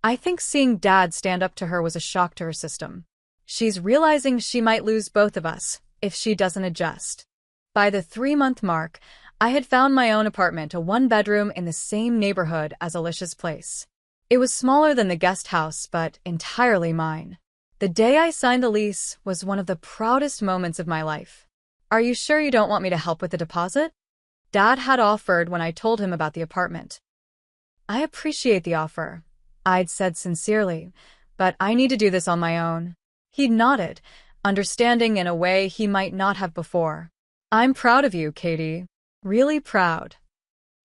B: I think seeing Dad stand up to her was a shock to her system. She's realizing she might lose both of us if she doesn't adjust. By the 3-month mark, I had found my own apartment, a 1-bedroom in the same neighborhood as Alicia's place. It was smaller than the guest house, but entirely mine. The day I signed the lease was one of the proudest moments of my life. Are you sure you don't want me to help with the deposit? Dad had offered when I told him about the apartment. I appreciate the offer, I'd said sincerely, but I need to do this on my own. He'd nodded, understanding in a way he might not have before. I'm proud of you, Katie. Really proud.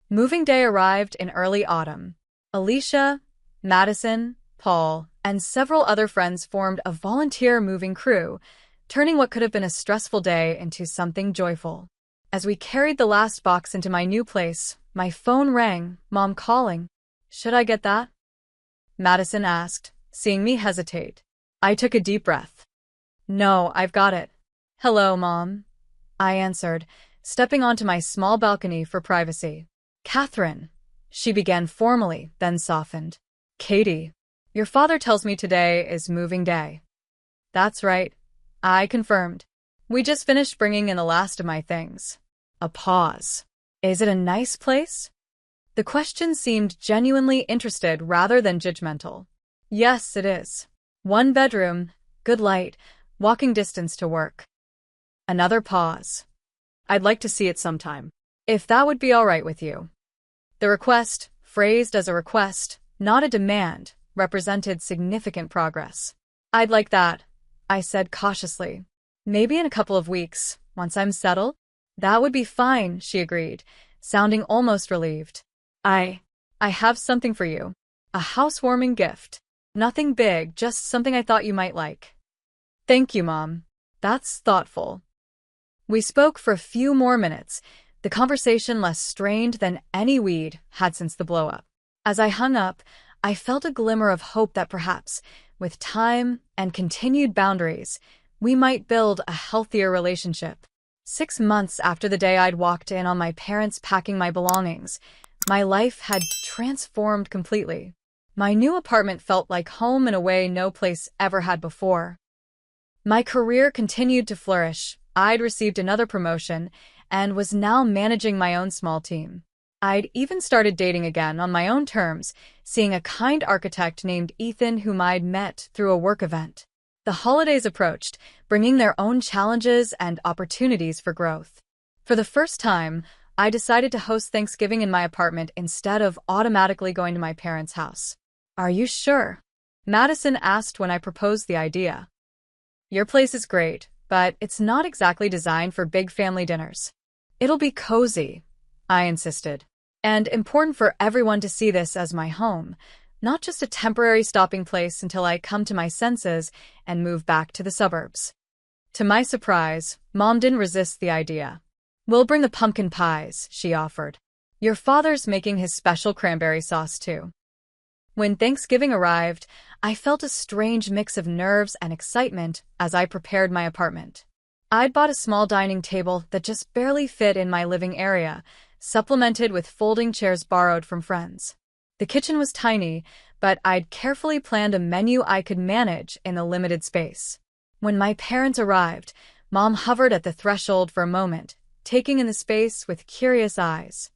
B: Moving day arrived in early autumn. Alicia, Madison, Paul, and several other friends formed a volunteer moving crew, turning what could have been a stressful day into something joyful. As we carried the last box into my new place, my phone rang, Mom calling. Should I get that? Madison asked, seeing me hesitate. I took a deep breath. No, I've got it. Hello, Mom, I answered, stepping onto my small balcony for privacy. Catherine, she began formally, then softened. Katie, your father tells me today is moving day. That's right, I confirmed. We just finished bringing in the last of my things. A pause. Is it a nice place? The question seemed genuinely interested rather than judgmental. Yes, it is. 1 bedroom, good light, walking distance to work. Another pause. I'd like to see it sometime, if that would be all right with you. The request, phrased as a request, not a demand, represented significant progress. I'd like that, I said cautiously. Maybe in a couple of weeks, once I'm settled? That would be fine, she agreed, sounding almost relieved. I have something for you. A housewarming gift. Nothing big, just something I thought you might like. Thank you, Mom. That's thoughtful. We spoke for a few more minutes, the conversation less strained than any we'd had since the blow-up. As I hung up, I felt a glimmer of hope that perhaps, with time and continued boundaries, we might build a healthier relationship. 6 months after the day I'd walked in on my parents packing my belongings, my life had transformed completely. My new apartment felt like home in a way no place ever had before. My career continued to flourish, I'd received another promotion and was now managing my own small team. I'd even started dating again on my own terms, seeing a kind architect named Ethan whom I'd met through a work event. The holidays approached, bringing their own challenges and opportunities for growth. For the first time, I decided to host Thanksgiving in my apartment instead of automatically going to my parents' house. "Are you sure?" Madison asked when I proposed the idea. "Your place is great, but it's not exactly designed for big family dinners. It'll be cozy," I insisted, "and important for everyone to see this as my home, not just a temporary stopping place until I come to my senses and move back to the suburbs." To my surprise, Mom didn't resist the idea. "We'll bring the pumpkin pies," she offered. "Your father's making his special cranberry sauce, too." When Thanksgiving arrived, I felt a strange mix of nerves and excitement as I prepared my apartment. I'd bought a small dining table that just barely fit in my living area, supplemented with folding chairs borrowed from friends. The kitchen was tiny, but I'd carefully planned a menu I could manage in the limited space. When my parents arrived, Mom hovered at the threshold for a moment, taking in the space with curious eyes.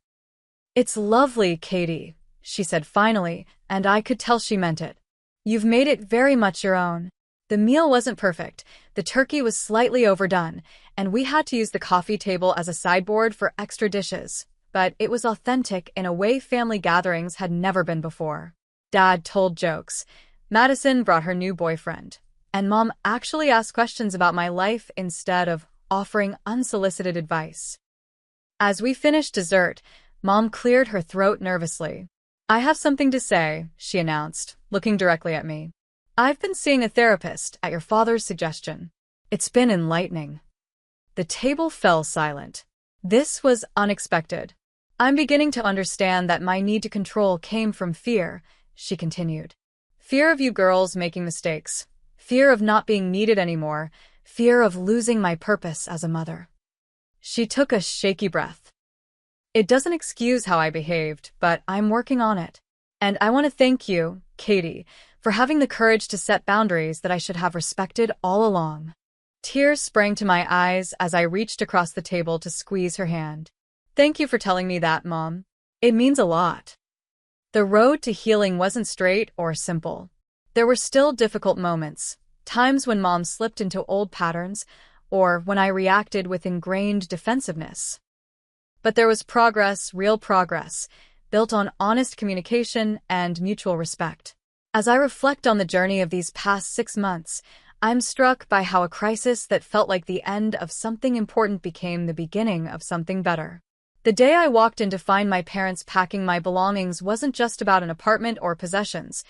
B: "It's lovely, Katie," she said finally, and I could tell she meant it. "You've made it very much your own." The meal wasn't perfect. The turkey was slightly overdone, and we had to use the coffee table as a sideboard for extra dishes. But it was authentic in a way family gatherings had never been before. Dad told jokes. Madison brought her new boyfriend. And Mom actually asked questions about my life instead of offering unsolicited advice. As we finished dessert, Mom cleared her throat nervously. "I have something to say," she announced, looking directly at me. "I've been seeing a therapist at your father's suggestion. It's been enlightening." The table fell silent. This was unexpected. "I'm beginning to understand that my need to control came from fear," she continued. "Fear of you girls making mistakes. Fear of not being needed anymore. Fear of losing my purpose as a mother." She took a shaky breath. "It doesn't excuse how I behaved, but I'm working on it. And I want to thank you, Katie, for having the courage to set boundaries that I should have respected all along." Tears sprang to my eyes as I reached across the table to squeeze her hand. "Thank you for telling me that, Mom. It means a lot." The road to healing wasn't straight or simple. There were still difficult moments, times when Mom slipped into old patterns, or when I reacted with ingrained defensiveness. But there was progress, real progress, built on honest communication and mutual respect. As I reflect on the journey of these past 6 months, I'm struck by how a crisis that felt like the end of something important became the beginning of something better. The day I walked in to find my parents packing my belongings wasn't just about an apartment or possessions.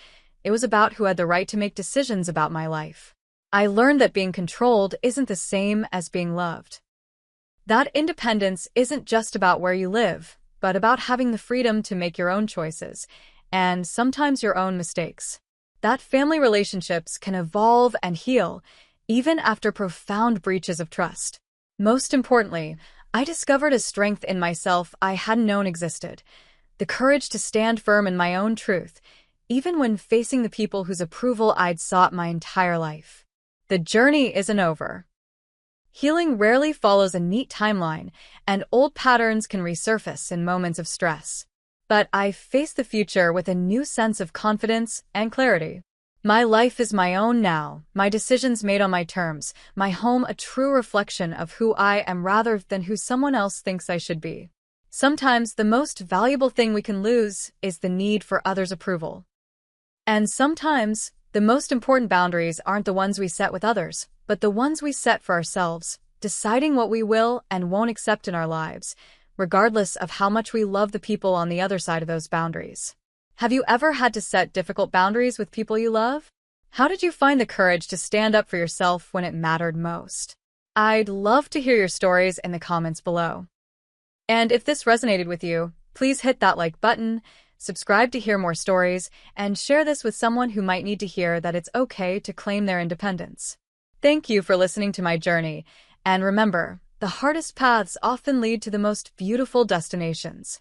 B: It was about who had the right to make decisions about my life. I learned that being controlled isn't the same as being loved. That independence isn't just about where you live, but about having the freedom to make your own choices, and sometimes your own mistakes. That family relationships can evolve and heal, even after profound breaches of trust. Most importantly, I discovered a strength in myself I hadn't known existed, the courage to stand firm in my own truth, even when facing the people whose approval I'd sought my entire life. The journey isn't over. Healing rarely follows a neat timeline, and old patterns can resurface in moments of stress. But I face the future with a new sense of confidence and clarity. My life is my own now, my decisions made on my terms, my home a true reflection of who I am rather than who someone else thinks I should be. Sometimes the most valuable thing we can lose is the need for others' approval. And sometimes the most important boundaries aren't the ones we set with others, but the ones we set for ourselves, deciding what we will and won't accept in our lives, regardless of how much we love the people on the other side of those boundaries. Have you ever had to set difficult boundaries with people you love? How did you find the courage to stand up for yourself when it mattered most? I'd love to hear your stories in the comments below. And if this resonated with you, please hit that like button, subscribe to hear more stories, and share this with someone who might need to hear that it's okay to claim their independence. Thank you for listening to my journey, and remember, the hardest paths often lead to the most beautiful destinations.